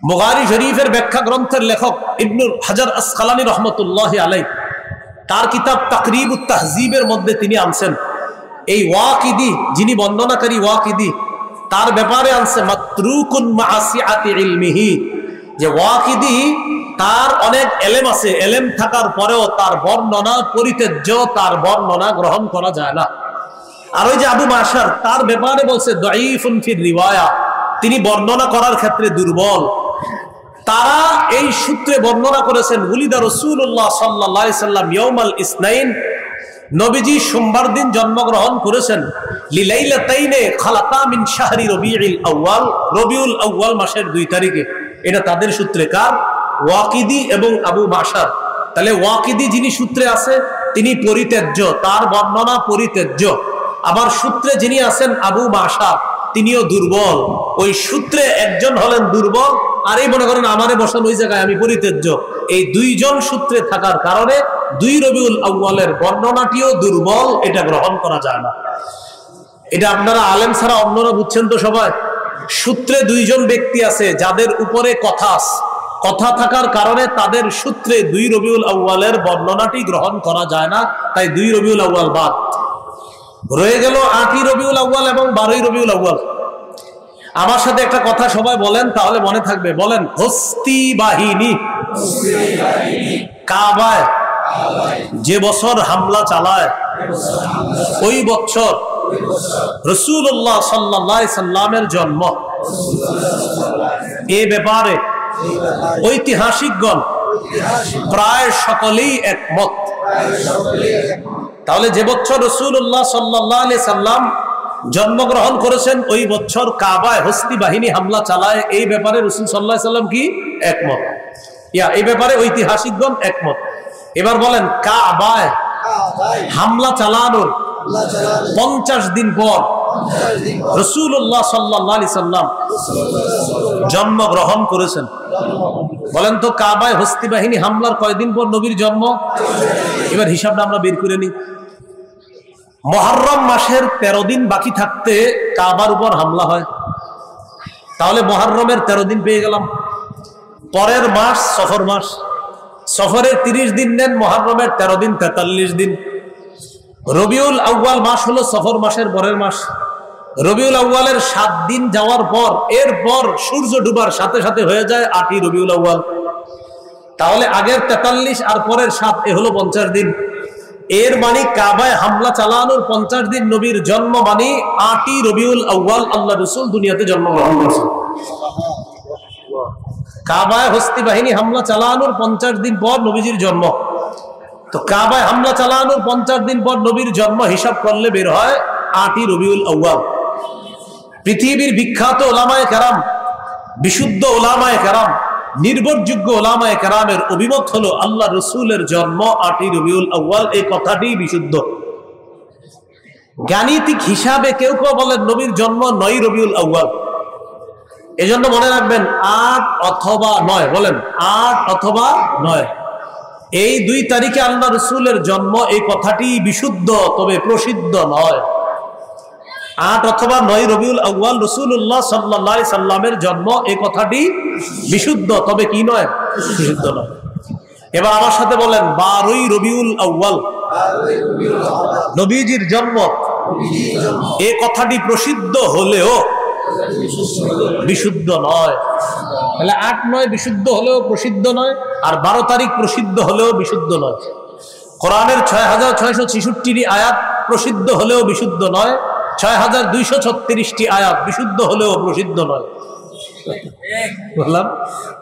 বুখারী শরীফের ব্যাখ্যা গ্রন্থের লেখক ইবনে হাজার আসকালানী রাহমাতুল্লাহি আলাইহি তার কিতাব তাকরিবুত তাহজিবের মধ্যে তিনি আনছেন এই ওয়াকিদি, যিনি বর্ণনাকারী ওয়াকিদি, তার ব্যাপারে আনছে মাতরুকুন মাআসিআতি ইলমিহি, যে ওয়াকিদি তার অনেক এলেম আছে, এলেম থাকার পরেও তার বর্ণনা পরিত্যাজ্য, তার বর্ণনা গ্রহণ করা যায় না। আর ওই যে আবু মাশার, তার ব্যাপারে বলছে দাঈফুন ফির রিওয়ায়া, তিনি বর্ণনা করার ক্ষেত্রে দুর্বল। তারা এই সূত্রে বর্ণনা করেছেন উলিদা রাসূলুল্লাহ সাল্লাল্লাহু আলাইহি সাল্লাম ইয়াউমাল ইসনাইন, নবীজি সোমবার দিন জন্মগ্রহণ করেছেন, লিলাইলাতাইনে খালাকা মিন শাহরি রবিউল আউয়াল, রবিউল আউয়াল মাসের 2 তারিখে। এটা তাদের সূত্রে। কার? ওয়াকিদি এবং আবু মাশার। তাহলে ওয়াকিদি যিনি সূত্রে আছে তিনি পরিত্যাজ্য, তার বর্ণনা পরিত্যাজ্য। আবার সূত্রে যিনি আছেন আবু মাশা, তিনিও দুর্বল। ওই সূত্রে একজন হলেন দুর্বল, আর এই মনে করেন আমারে বসান ওই জায়গায়, আমি পরিত্যাজ্য। এই দুইজন সূত্রে থাকার কারণে 2 রবিউল আউয়ালের বর্ণনাটিও দুর্বল, এটা গ্রহণ করা যায় না। এটা আপনারা আলেম ছাড়া অন্যরা বুঝছেন তো সবাই। সূত্রে 2 জন ব্যক্তি আছে যাদের উপরে কথা থাকার কারণে তাদের সূত্রে 2 রবিউল আউয়ালের বর্ণনাটি গ্রহণ করা যায় না, তাই 2 রবিউল আউয়াল বাদ রয়ে গেল। 8ই রবিউল আউয়াল এবং 12ই রবিউল আউয়াল। আমার সাথে একটা কথা সবাই বলেন, তাহলে মনে থাকবে। বলেন, হস্তি বাহিনী কাবায় যে বছর হামলা চালায়, ওই বছর রাসূলুল্লাহ সাল্লাল্লাহু আলাইহি সাল্লামের জন্ম। এ ব্যাপারে ঐতিহাসিকগণ প্রায় সকলেই একমত। তাহলে যে বছর রাসূলুল্লাহ সাল্লাল্লাহু আলাইহি সাল্লাম জন্মগ্রহণ করেছেন, ওই বছর কাবায় হস্তি বাহিনী হামলা চালায়, এই ব্যাপারে রাসূল সাল্লাল্লাহু আলাইহি সাল্লাম কি একমত? এই ব্যাপারে ঐতিহাসিকগণ একমত। এবার বলেন, কাবায় হামলা চালানোর 50 দিন পর রাসূলুল্লাহ সাল্লাল্লাহু আলাইহি সাল্লাম জন্মগ্রহণ করেছেন। বলেন তো, কাবায় হস্তি বাহিনী হামলার কয়দিন পর নবীর জন্ম? এবার হিসাবটা আমরা বের করে নিই। মুহররম মাসের 13 দিন বাকি থাকতে কাবার উপর হামলা হয়। তাহলে মুহররমের 13 দিন পেয়ে গেলাম। পরের মাস সফর মাস, সফরের 30 দিন নেন, মুহররমের 13 দিন 43 দিন। রবিউল আউয়াল মাস হলো সফর মাসের পরের মাস। রবিউল আউয়ালের 7 দিন যাওয়ার পর, এরপর সূর্য ডুবার সাথে সাথে হয়ে যায় 8ই রবিউল আউয়াল। তাহলে আগের 43 আর পরের 7, এ হলো 50 দিন। এর মানে কাবায় হামলা চালানোর 50 দিন নবীর জন্ম, মানে 8ই রবিউল আউয়াল আল্লাহ রাসূল দুনিয়াতে জন্মগ্রহণ করেছেন। কাবায় হস্তি বাহিনী হামলা চালানোর 50 দিন পর নবীজির জন্ম। তো কাবায় হামলা চালানোর 50 দিন পর নবীর জন্ম হিসাব করলে বের হয় 8ই রবিউল আউয়াল। পৃথিবীর বিখ্যাত ওলামায়ে কেরাম, বিশুদ্ধ ওলামায়ে কেরাম, নির্ভরযোগ্য ওলামায়ে কেরামের অভিমত হলো আল্লাহ রসুলের জন্ম 8ই রবিউল আউয়াল। এই কথাটি বিশুদ্ধ। গাণিতিক হিসাবে কেউ কেউ বলেন নবীর জন্ম 9ই রবিউল আউয়াল। এজন্য মনে রাখবেন 8 অথবা 9। বলেন 8 অথবা 9, এই 2 তারিখে আল্লাহ রসুলের জন্ম। এই কথাটি বিশুদ্ধ, তবে প্রসিদ্ধ নয়। 8 অথবা 9 রবিউল আউয়াল রাসূলুল্লাহ সাল্লাল্লাহু আলাইহি সাল্লামের জন্ম, এই কথাটি বিশুদ্ধ, তবে কি নয়? বিশুদ্ধ নয়। এবার আমার সাথে বলেন 12ই রবিউল আউয়াল নবীজির জন্ম। এই কথাটি প্রসিদ্ধ হলেও বিশুদ্ধ নয়। তাহলে 8, 9 বিশুদ্ধ হলেও প্রসিদ্ধ নয়, আর 12 তারিখ প্রসিদ্ধ হলেও বিশুদ্ধ নয়। কোরআনের 6666টি আয়াত প্রসিদ্ধ হলেও বিশুদ্ধ নয়, 6236টি আয়াত বিশুদ্ধ হলেও প্রসিদ্ধ নয়। বললাম,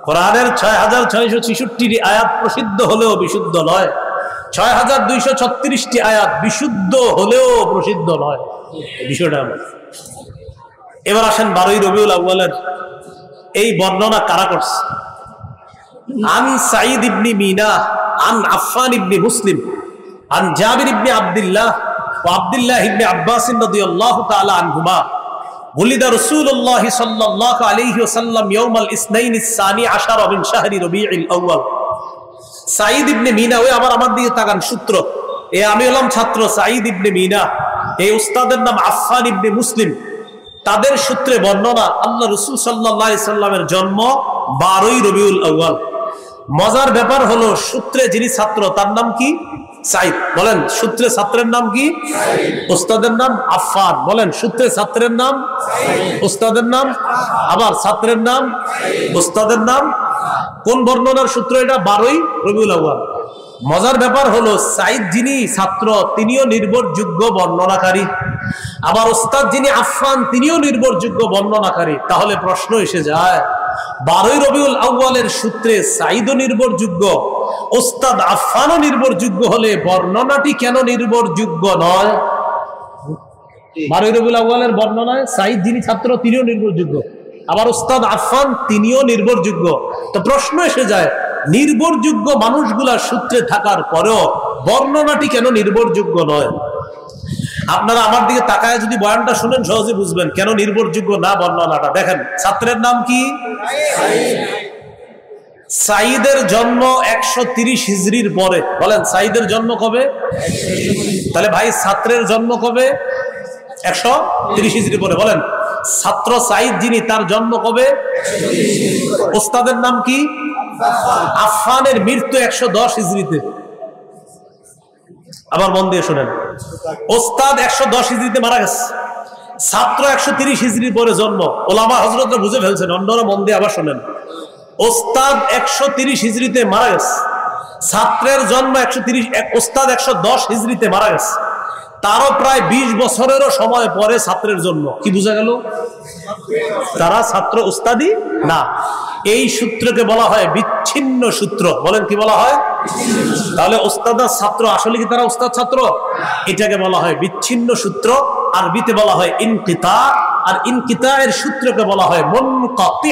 কোরআনের 6666টি আয়াত প্রসিদ্ধ হলেও বিশুদ্ধ নয়, 6236টি আয়াত বিশুদ্ধ হলেও প্রসিদ্ধ নয়। বিষয়টা এবার আসেন 12ই রবিউল আউয়ালের এই বর্ণনা কারা করছে? আন সাঈদ ইবনে মিনা আন আফফান ইবনে মুসলিম আন জাবির ইবনে আব্দুল্লাহ ওয়া আব্দুল্লাহ ইবনে আব্বাস রাদিয়াল্লাহু তাআলা আনহুমা ওলিদা রাসূলুল্লাহ সাল্লাল্লাহু আলাইহি ওয়াসাল্লাম ইয়াউমাল ইসনাইন আস-সানি আশারা মিন শাহরি রবিউল আউয়াল। সাঈদ ইবনে মিনা, ওই আমার দিকে তাকান, সূত্র আমি হলাম ছাত্র সাঈদ ইবনে মিনা, এই উস্তাদের নাম আফফান ইবনে মুসলিম। তাদের সূত্রে বর্ণনা আল্লাহ রাসূল সাল্লাল্লাহু আলাইহি সাল্লামের জন্ম 12ই রবিউল আউয়াল। মজার ব্যাপার হলো, সূত্রে যিনি ছাত্র তার নাম কি? সাইদ। বলেন সূত্রে ছাত্রের নাম কি? উস্তাদের নাম আফফান। বলেন সূত্রে ছাত্রের নাম, উস্তাদের নাম, আবার ছাত্রের নাম, উস্তাদের নাম। কোন বর্ণনার সূত্র এটা? 12ই রবিউল আউয়াল। মজার ব্যাপার হলো সাইদ যিনি ছাত্র তিনিও নির্ভরযোগ্য বর্ণনাকারী, আবার ওস্তাদ যিনি আফফান তিনিও নির্ভরযোগ্য বর্ণনাকারী। তাহলে প্রশ্ন এসে যায় 12ই রবিউল আউয়ালের সূত্রে সাইদও নির্ভরযোগ্য, ওস্তাদ আফফানও নির্ভরযোগ্য হলে বর্ণনাটি কেন নির্ভরযোগ্য নয়? 12ই রবিউল আউয়ালের বর্ণনায় সাইদ যিনি ছাত্র তিনিও নির্ভরযোগ্য, আবার ওস্তাদ আফফান তিনিও নির্ভরযোগ্য। তো প্রশ্ন এসে যায় নির্ভরযোগ্য মানুষগুলার সূত্রে থাকার পরেও বর্ণনাটি কেন নির্ভরযোগ্য নয়? আপনারা আমার দিকে তাকায় যদি বয়ানটা শুনেন সহজে বুঝবেন কেন নির্ভরযোগ্য না বর্ণনাটা। দেখেন ছাত্রের নাম কি? সাইদের জন্ম 130 হিজরির পরে। বলেন সাইদের জন্ম কবে? তাহলে ভাই ছাত্রের জন্ম কবে? 130 হিজরি পরে। বলেন ছাত্র সাইদ যিনি তার জন্ম কবে? ওস্তাদের নাম কি? আফফানের মৃত্যু 110 হিজরিতে। আবার মন দিয়ে শুনেন, ওস্তাদ 110 হিজরিতে মারা গেছে, ছাত্র 130 হিজরির পরে জন্ম। ওলামা হযরতরা বুঝে ফেলছেন, অন্যরা মন দিয়ে আবার শুনেন। ওস্তাদ 130 হিজরিতে মারা গেছে, ছাত্রের জন্ম 130, ওস্তাদ 110 হিজরিতে মারা গেছে, তারও প্রায় 20 বছরেরও সময় পরে ছাত্রের জন্ম। কি বোঝা গেল? তারা ছাত্র উস্তাদি না। এই সূত্রকে বলা হয় বিচ্ছিন্ন সূত্র। বলেন কি বলা হয়? তাহলে উস্তাদ আর ছাত্র আসলে কি তারা উস্তাদ ছাত্র? এটাকে বলা হয় বিচ্ছিন্ন সূত্র। আরবিতে বলা হয় ইনকিতা, আর ইনকিতায়ের সূত্রকে বলা হয় মুনকাতি।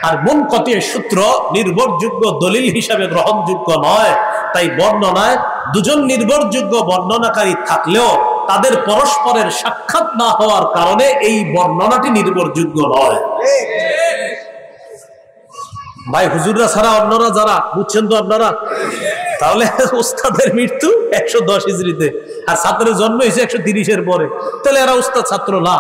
আর মুনকাতির সূত্র নির্ভরযোগ্য দলিল হিসাবে গ্রহণযোগ্য নয়। তাই বর্ণনায় দুজন নির্ভরযোগ্য বর্ণনাকারী থাকলেও তাদের পরস্পরের সাক্ষাৎ না হওয়ার কারণে এই বর্ণনাটি নির্ভরযোগ্য নয়। ভাই হুজুররা ছাড়া অন্যরা যারা, বুঝছেন তো আপনারা? তাহলে ওস্তাদের মৃত্যু 110 হিজরিতে আর ছাত্রের জন্ম হয়েছে 130-এর পরে, তাহলে এরা ওস্তাদ ছাত্র না।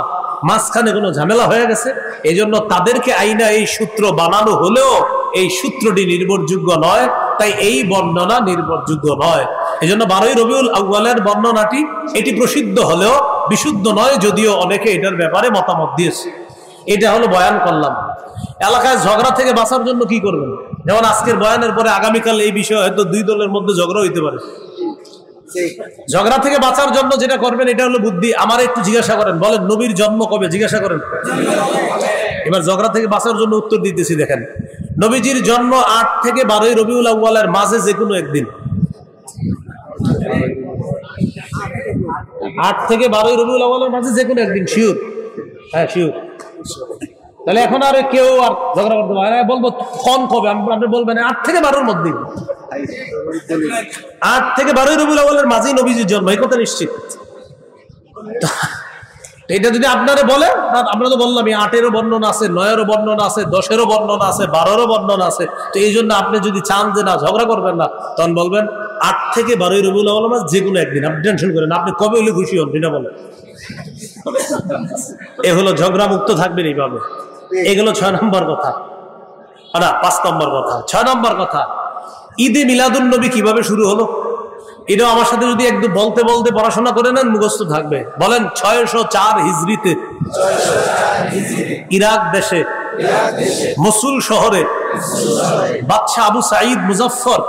মাঝখানে কোনো ঝামেলা হয়ে গেছে, এই জন্য তাদেরকে আইনা এই সূত্র বানানো হলেও এই সূত্রটি নির্ভরযোগ্য নয়। তাই এই বর্ণনা নির্ভরযোগ্য নয়। এই জন্য 12ই রবিউল আউয়ালের বর্ণনাটি এটি প্রসিদ্ধ হলেও বিশুদ্ধ নয়, যদিও অনেকে এটার ব্যাপারে মতামত দিয়েছে। এটা হলো বয়ান করলাম। এলাকায় ঝগড়া থেকে বাঁচার জন্য কি করবেন? যেমন আজকের বয়ানের পরে আগামীকাল এই বিষয়ে হয়তো দুই দলের মধ্যে ঝগড়া হইতে পারে। ঝগড়া থেকে বাঁচার জন্য যেটা করবেন এটা হলো বুদ্ধি। আমার একটু জিজ্ঞাসা করেন, বলেন নবীর জন্ম কবে? জিজ্ঞাসা করেন। এবার ঝগড়া থেকে বাঁচার জন্য উত্তর দিতেছি। দেখেন নবীজির জন্ম 8 থেকে 12ই রবিউল আউয়ালের মাঝে যে কোনো একদিন। 8 থেকে 12ই রবিউল আউয়ালের মাঝে যে কোনো একদিন, শিওর? হ্যাঁ শিওর। তাহলে এখন আর কেউ আর ঝগড়া করতে পারে না। বলবো কম কবে, আপনি বলবেন 8 থেকে 12-র মধ্যে। 8 থেকে 12ই রবিউল আউয়ালের মাঝেই নবীজির জন্ম, এই কথা নিশ্চিত। এটা যদি আপনারা বলে, আমরা তো বললাম 8-এরও বর্ণনা আছে, 9-এরও বর্ণনা আছে, 10-এরও বর্ণনা আছে, 12-এরও বর্ণনা আছে। তো এই জন্য আপনি যদি চান যে না ঝগড়া করবেন না, তখন বলবেন 8 থেকে 12ই রবিউল আউয়াল মাস যে কোনো একদিন। আপনি টেনশন করেন, আপনি কবে হলে খুশি হন সেটা বলেন। এ হলো ঝগড়া মুক্ত থাকবেন এইভাবে। এগুলো 6 নম্বর কথা, না 5 নম্বর কথা। 6 নম্বর কথা, ঈদে মিলাদুন নবী কিভাবে শুরু হলো? এটাও আমার সাথে যদি একদম বলতে বলতে পড়াশোনা করে নেন মুখস্থ থাকবে। বলেন 604 হিজরিতে ইরাক দেশে মসুল শহরে বাদশাহ আবু সাঈদ মুজাফফর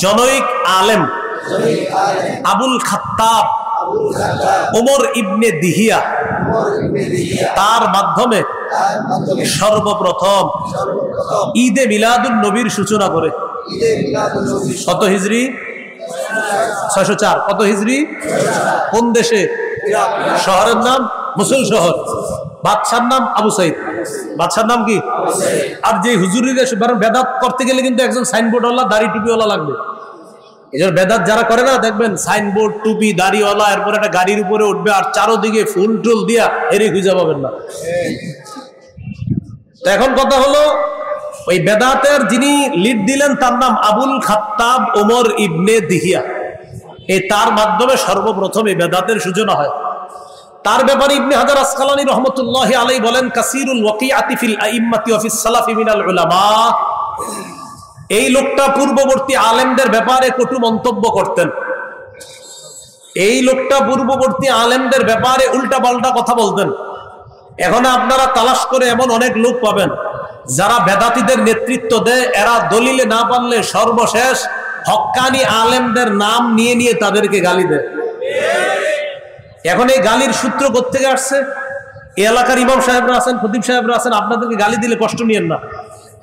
জনৈক আলেম আবুল খাত্তাব ওমর ইবনে দিহিয়া তার মাধ্যমে সর্বপ্রথম ঈদে মিলাদুন নবীর সূচনা করে। কত হিজরি? 604। কত হিজরি? কোন দেশে? শহরের নাম মসুল শহর। বাদশার নাম আবু সাঈদ। বাদশার নাম কি? আর যে হুজুরের বেদাত করতে গেলে কিন্তু একজন সাইনবোর্ডওয়ালা দাড়ি টুপিওয়ালা লাগবে। এই জন্য বেদাত যারা করে না দেখবেন সাইনবোর্ড টুপি দাড়িওয়ালা, এরপর একটা গাড়ির উপরে উঠবে আর চারোদিকে ফুল টুল দিয়া এরে খুঁজে পাবেন না। তো এখন কথা হলো ওই বেদাতের যিনি লিড দিলেন তার নাম আবুল খাত্তাব ওমর ইবনে দিহিয়া। এই তার মাধ্যমে সর্বপ্রথম এই বেদাতের সূচনা হয়। তার ব্যাপারে ইবনে হাজার আসকালানী রহমতুল্লাহি আলাইহি বলেন কাসীরুল ওয়াকিআতি ফিল আইম্মাতি ওয়া ফিস সালাফি মিনাল উলামা। এই লোকটা পূর্ববর্তী আলেমদের ব্যাপারে কটু মন্তব্য করতেন, এই লোকটা পূর্ববর্তী আলেমদের ব্যাপারে উল্টা পাল্টা কথা বলতেন। এখন আপনারা তালাশ করে এমন অনেক লোক পাবেন যারা বেদাতীদের নেতৃত্ব দেয়, এরা দলিলে না পারলে সর্বশেষ হক্কানি আলেমদের নাম নিয়ে নিয়ে তাদেরকে গালি দেয়। এখন এই গালির সূত্র কোত্থেকে আসছে? এই এলাকার ইমাম সাহেবরা আছেন, খতিব সাহেবরা আছেন, আপনাদেরকে গালি দিলে কষ্ট নিয়েন না।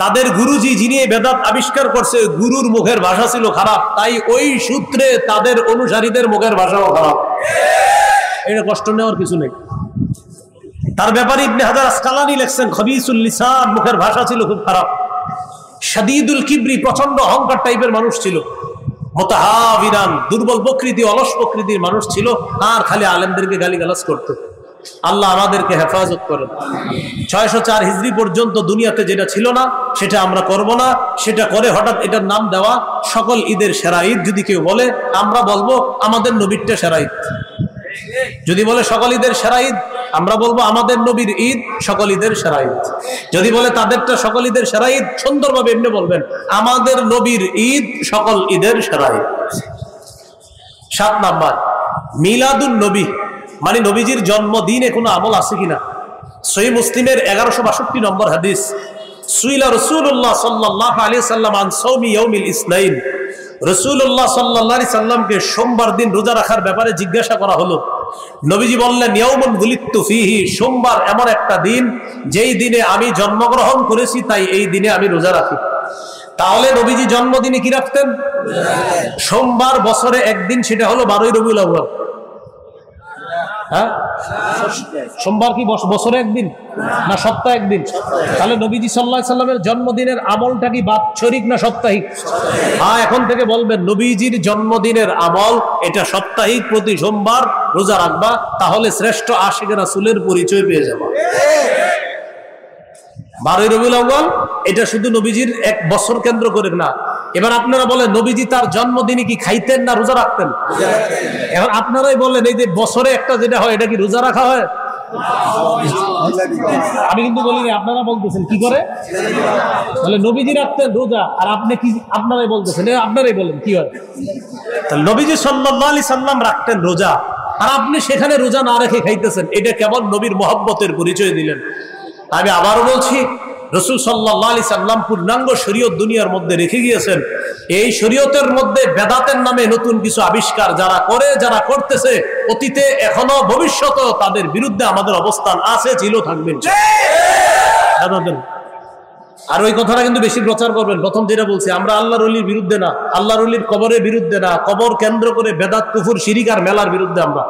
তাদের গুরুজি যিনি এই বেদাত আবিষ্কার করছে, গুরুর মুখের ভাষা ছিল খারাপ, তাই ওই সূত্রে তাদের অনুসারীদের মুখের ভাষাও খারাপ। এটা কষ্ট নেওয়ার কিছু নেই। তার ব্যাপারে ইবনে হাজার আসকালানী লেখছেন, খবিসুল লিসান, মুখের ভাষা ছিল খুব খারাপ। শাদীদুল কিবরি, প্রচন্ড অহংকার টাইপের মানুষ ছিল। মুতাহাবিরান, দুর্বল প্রকৃতি, অলস প্রকৃতির মানুষ ছিল, আর খালি আলেমদেরকে গালিগালাজ করত। আল্লাহ আমাদেরকে হেফাজত করেন। 604 হিজরি পর্যন্ত দুনিয়াতে যেটা ছিল না সেটা আমরা করব না, সেটা করে হঠাৎ এটার নাম দেওয়া সকল ঈদের সেরা ঈদ। যদি কেউ বলে, আমরা বলবো আমাদের নবীরটা সেরা ঈদ। যদি বলে সকল ঈদের সেরা ঈদ, আমরা বলবো আমাদের নবীর ঈদ সকল ঈদের সেরা ঈদ। যদি বলে তাদেরটা সকল ঈদের সেরা ঈদ, সুন্দরভাবে এমনি বলবেন আমাদের নবীর ঈদ সকল ঈদের সেরা ঈদ। 7 নাম্বার, মিলাদুন নবী, মানে নবীজির জন্মদিনে কোনো আমল আছে কিনা। সহিহ মুসলিমের 1162 নম্বর হাদিস, সুইলা রাসূলুল্লাহ সাল্লাল্লাহু আলাইহি সাল্লাম আন সাওমি ইয়াউমিল ইসনাইন। রাসূলুল্লাহ সাল্লাল্লাহু আলাইহি সাল্লামকে সোমবার দিন রোজা রাখার ব্যাপারে জিজ্ঞাসা করা হলো। নবীজি বললেন, ইয়াউমুন বুলিতু ফিহি, সোমবার এমন একটা দিন যেই দিনে আমি জন্মগ্রহণ করেছি, তাই এই দিনে আমি রোজা রাখি। তাহলে নবীজি জন্মদিনে কি রাখতেন? সোমবার বছরে একদিন, সেটা হলো 12ই রবিউল আউয়াল। হ্যাঁ, সোমবার কি বছরে একদিন না সপ্তাহে একদিন? তাহলে নবীজি সাল্লাল্লাহু আলাইহি সাল্লামের জন্মদিনের আমলটা কি বাৎসরিক না সাপ্তাহিক? হ্যাঁ, এখন থেকে বলবেন নবীজির জন্মদিনের আমল এটা সাপ্তাহিক, প্রতি সোমবার রোজা রাখবা, তাহলে শ্রেষ্ঠ আশিক রাসূলের পরিচয় পেয়ে যাবা। 12ই রবিউল আউয়াল এটা শুধু নবীজির এক বছর কেন্দ্র করে না। এবার আপনারা বলেন, নবীজি তার জন্মদিনে কি খাইতেন না রোজা রাখতেন? এখন আপনারাই বলেন, এই যে বছরে একটা যেটা হয়, এটা কি রোজা রাখা হয়? আমি কিন্তু বলিনি, আপনারা বলতেছেন কি করে। তাহলে নবীজি রাখতেন রোজা, আর আপনি কি আপনারাই বলতেছেন, আপনারাই বলেন কি হয়। তাহলে নবীজি সাল্লাল্লাহু আলাইহি সাল্লাম রাখতেন রোজা, আর আপনি সেখানে রোজা না রেখে খাইতেছেন, এটা কেমন নবীর মহব্বতের পরিচয় দিলেন। আমি আবারও বলছি, রাসূল সাল্লাল্লাহু আলাইহি সাল্লাম পূর্ণাঙ্গ শরীয়ত দুনিয়ার মধ্যে রেখে গিয়েছেন। এই শরীয়তের মধ্যে বেদাতের নামে নতুন কিছু আবিষ্কার যারা করে, যারা করতেছে, অতীতে এখনো ভবিষ্যতেও তাদের বিরুদ্ধে আমাদের অবস্থান আছে, ছিল, থাকবে। আর ওই কথাটা কিন্তু বেশি প্রচার করবেন। প্রথম যেটা বলছি, আমরা আল্লাহর ওলির বিরুদ্ধে না, আল্লাহর ওলির কবরের বিরুদ্ধে না, কবর কেন্দ্র করে বেদাত, কুফর, শিরিক আর মেলার বিরুদ্ধে আমরা।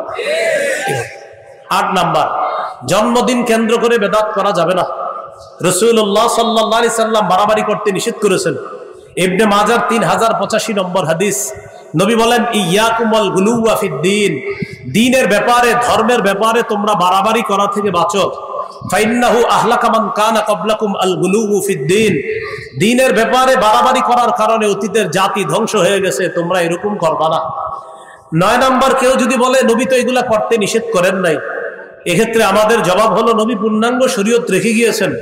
8 নাম্বার, জন্মদিন কেন্দ্র করে বেদাত করা যাবে না। রাসূলুল্লাহ সাল্লাল্লাহু আলাইহি সাল্লাম বাড়াবাড়ি করতে নিষেধ করেছেন। ইবনে মাজার 3085 নম্বর হাদিস, নবী বলেন, ইয়াকুম ওয়াল গুলুওয়া ফিদ্দীন, দ্বীনের ব্যাপারে, ধর্মের ব্যাপারে তোমরা বাড়াবাড়ি করা থেকে বাঁচো। ফাইন্নাহু আহলাকা মান কানা ক্বাবলাকুম আল গুলুউ ফিদ্দীন, দ্বীনের ব্যাপারে বাড়াবাড়ি করার কারণে অতীতের জাতি ধ্বংস হয়ে গেছে, তোমরা এরকম করবা না। 9 নাম্বার, কেউ যদি বলে নবী তো এগুলা করতে নিষেধ করেন নাই, এক্ষেত্রে আমাদের জবাব হলো, নবী পূর্ণাঙ্গ শরীয়ত রেখে গিয়েছেন।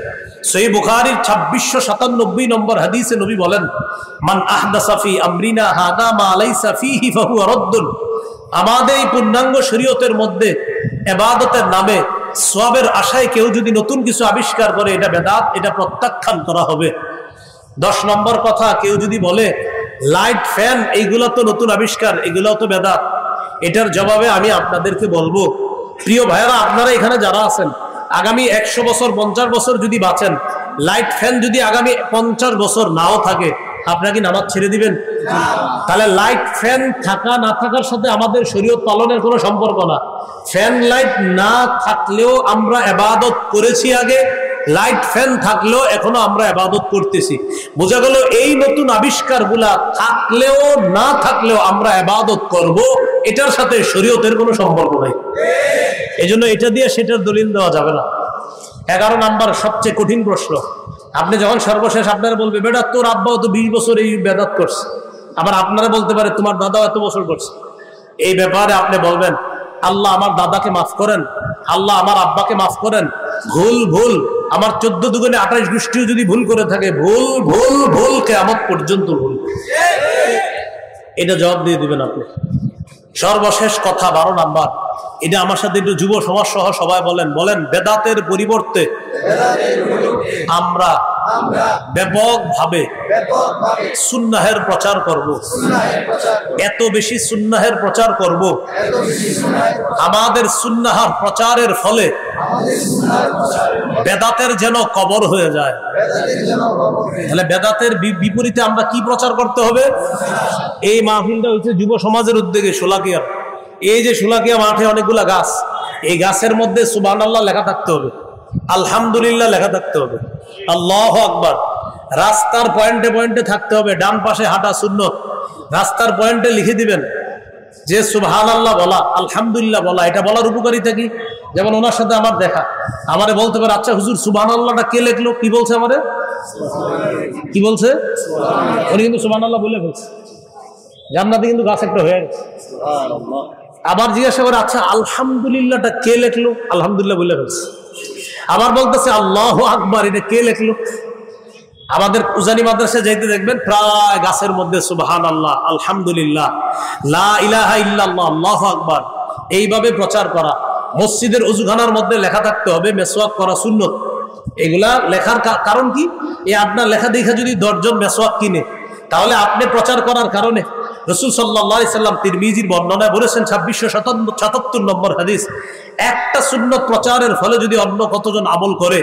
সহিহ বুখারীর 2697 নম্বর হাদিসে নবী বলেন, মান আহদাসা ফি আমরিনা হাদা মা লাইসা ফিহি ফাহুয়া রাদ্দুন, আমাদের এই পূর্ণাঙ্গ শরীয়তের মধ্যে ইবাদতের নামে সওয়াবের আশায় কেউ যদি নতুন কিছু আবিষ্কার করে, এটা বেদাত, এটা প্রত্যাখ্যান করা হবে। 10 নম্বর কথা, কেউ যদি বলে লাইট, ফ্যান এইগুলো তো নতুন আবিষ্কার, এগুলোও তো বেদাত, এটার জবাবে আমি আপনাদেরকে বলবো, প্রিয় ভাইয়েরা, আপনারা এখানে যারা আছেন, আগামী 100 বছর 50 বছর যদি বাঁচেন, লাইট ফ্যান যদি আগামী 50 বছর নাও থাকে, আপনারা কি নামাজ ছেড়ে দিবেন? তাহলে লাইট ফ্যান থাকা না থাকার সাথে আমাদের শরীয়ত পালনের কোনো সম্পর্ক না। ফ্যান লাইট না থাকলেও আমরা ইবাদত করেছি আগে, লাইট ফ্যান থাকলেও এখনো আমরা ইবাদত করতেছি। বোঝা গেল, এই নতুন আবিষ্কারগুলা থাকলেও না থাকলেও আমরা ইবাদত করব, এটার সাথে শরীয়তের কোনো সম্পর্ক নাই। এজন্য এটা দিয়ে সেটার দলিল দেওয়া যাবে না। 11 নাম্বার, সবচেয়ে কঠিন প্রশ্ন। আপনি যখন সর্বশেষ আপনারা বলবে, বেটা তোর আব্বাও তো 20 বছর এই বেদাত করছে, আবার আপনারা বলতে পারে তোমার দাদাও এত বছর করছে। এই ব্যাপারে আপনি বলবেন, আল্লাহ আমার দাদাকে মাফ করেন, আল্লাহ আমার আব্বাকে মাফ করেন, ভুল আমার 14 দুগুণে 28 গোষ্ঠীও যদি ভুল করে থাকে, ভুল ভুল ভুল কিয়ামত পর্যন্ত ভুল। এটা জবাব দিয়ে দিবেন আপনি। সর্বশেষ কথা 12 নাম্বার, এটা আমার সাথে একটু যুব সমাজ সহ সবাই বলেন, বলেন বেদাতের পরিবর্তে আমরা ব্যাপকভাবে সুন্নাহের প্রচার করব। এত বেশি সুন্নাহের প্রচার করব, আমাদের সুন্নাহর প্রচারের ফলে বেদাতের যেন কবর হয়ে যায়। তাহলে বেদাতের বিপরীতে আমরা কি প্রচার করতে হবে? এই মাহফিলটা হচ্ছে যুব সমাজের উদ্যোগে শোলাকিয়ার। এই যে শোলাকিয়া মাঠে অনেকগুলা গাছ, এই গাছের মধ্যে সুবহানাল্লাহ লেখা থাকতে হবে, আলহামদুলিল্লাহ লেখা থাকতে হবে, আল্লাহু আকবার। রাস্তার পয়েন্টে পয়েন্টে থাকতে হবে, ডান পাশে হাঁটা সুন্নত। রাস্তার পয়েন্টে লিখে দিবেন যে সুবহানাল্লাহ বলা, আলহামদুলিল্লাহ বলা। এটা বলার উপকারিতা কি? যেমন ওনার সাথে আমার দেখা, আমারে বলতে পারে, আচ্ছা হুজুর সুবহানাল্লাহটা কে লিখলো? কি বলছে আমারে? কি বলছে? উনি কিন্তু সুবহানাল্লাহ বলে ফেলছে। জান্নাতে কিন্তু গাছ একটা হয়ে গেছে। আবার জিজ্ঞাসা করে, আচ্ছা আলহামদুলিল্লাহটা কে লিখলো? আলহামদুলিল্লাহ বলে ফেলছে। আবার বলতেছে আল্লাহু আকবার, এটা কে লিখলো? আমাদের উজানি মাদ্রাসায় যাইতে দেখবেন প্রায় গাছের মধ্যে সুবহানাল্লাহ, আলহামদুলিল্লাহ, লা ইলাহা ইল্লাল্লাহ, আল্লাহু আকবার, এইভাবে প্রচার করা। মসজিদের ওযুখানার মধ্যে লেখা থাকতে হবে মেসওয়াক করা সুন্নত। এগুলা লেখার কারণ কি? এই আপনার লেখা দেখা যদি 10 জন মেসওয়াক কিনে, তাহলে আপনি প্রচার করার কারণে রাসূল সাল্লাল্লাহু আলাইহি সাল্লাম তিরমিজির বর্ণনায় বলেছেন 2677 নম্বর হাদিস, একটা সুন্নত প্রচারের ফলে যদি অন্য কতজন আমল করে,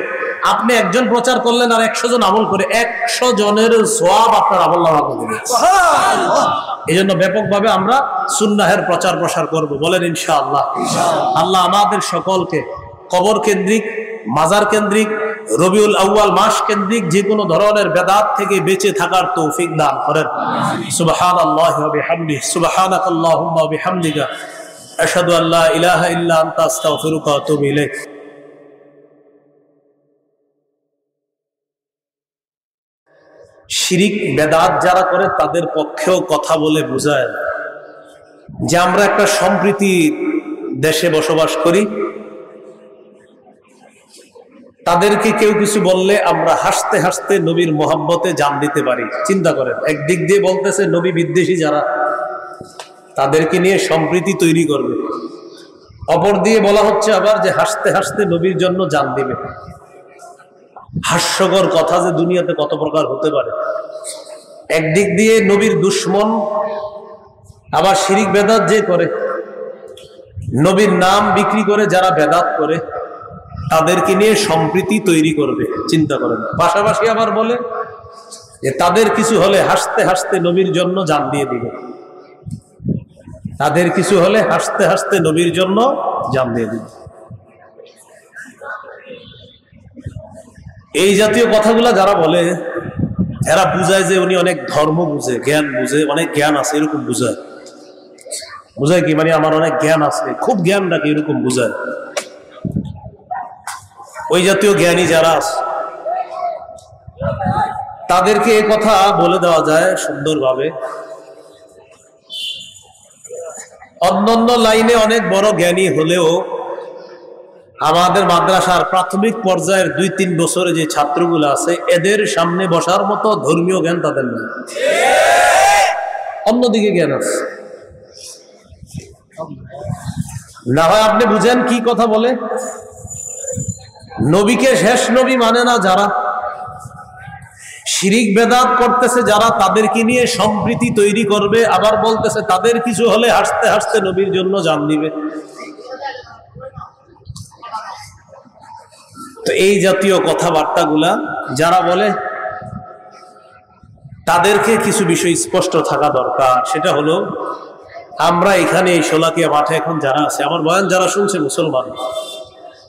আপনি একজন প্রচার করলেন আর 100 জন আমল করে, 100 জনের সওয়াব আপনার আমলনামা করে দিবে। সুবহানাল্লাহ। এজন্য ব্যাপকভাবে আমরা সুন্নাহের প্রচার প্রসার করব, বলেন ইনশাআল্লাহ। আল্লাহ আমাদের সকলকে কবর কেন্দ্রিক, মাজার কেন্দ্রিক, রবিউল আউয়াল মাস কেন্দ্রিক যে কোনো ধরনের বেদাত থেকে বেঁচে থাকার তৌফিক দান করেন। সুবহানাল্লাহি ওয়া বিহামদিহি, সুবহানাকাল্লাহুম্মা ওয়া বিহামদিকা, আশহাদু আল্লা ইলাহা ইল্লা আনতা আস্তাগফিরুকা ওয়া আতুবু ইলাইক। শিরিক বেদাত যারা করে তাদের পক্ষেও কথা বলে বোঝায় যে আমরা একটা সম্প্রীতি দেশে বসবাস করি, তাদেরকে কেউ কিছু বললে আমরা হাসতে হাসতে নবীর মোহাব্বতে জান দিতে পারি। চিন্তা করেন, একদিক দিয়ে বলতেছে নবী বিদ্বেষী যারা, তাদেরকে নিয়ে সম্প্রীতি তৈরি করবে, অপর দিয়ে বলা হচ্ছে আবার যে হাসতে হাসতে নবীর জন্য জান দিবে। হাস্যকর কথা যে দুনিয়াতে কত প্রকার হতে পারে। একদিক দিয়ে নবীর দুশ্মন, আবার শিরিক বেদাত যে করে, নবীর নাম বিক্রি করে যারা বেদাত করে, তাদেরকে নিয়ে সম্প্রীতি তৈরি করবে। চিন্তা করেন। পাশাপাশি আবার বলে যে তাদের কিছু হলে হাসতে হাসতে নবীর জন্য জান দিয়ে দিবে। তাদের কিছু হলে হাসতে হাসতে নবীর জন্য জান দিয়ে দিবে। এই জাতীয় কথাগুলা যারা বলে, এরা বুঝায় যে উনি অনেক ধর্ম বুঝে, জ্ঞান বুঝে, অনেক জ্ঞান আছে, এরকম বুঝায়। বুঝায় কি? মানে আমার অনেক জ্ঞান আছে, খুব জ্ঞান রাখে, এরকম বুঝায়। ওই জাতীয় জ্ঞানী যারা আছে তাদেরকে এই কথা বলে দেওয়া যায় সুন্দরভাবে। অন্যান্য লাইনে অনেক বড় জ্ঞানী হলেও আমাদের মাদ্রাসার প্রাথমিক পর্যায়ের 2-3 বছরে যে ছাত্রগুলো আছে, এদের সামনে বসার মতো ধর্মীয় জ্ঞান তাদের নেই। অন্যদিকে জ্ঞান আছে। না হয় আপনি বুঝেন কি কথা বলে। নবীকে শেষ নবী মানে না যারা, শিরিক বেদাত করতেছে যারা, তাদেরকে নিয়ে সম্প্রীতি তৈরি করবে, আবার বলতেছে তাদের কিছু হলে হাসতে হাসতে নবীর জন্য জান দিবে। তো এই জাতীয় কথাবার্তাগুলা যারা বলে, তাদেরকে কিছু বিষয় স্পষ্ট থাকা দরকার। সেটা হলো, আমরা এখানে এই শোলাকিয়া মাঠে এখন যারা আছে, আমার বয়ান যারা শুনছে মুসলমান,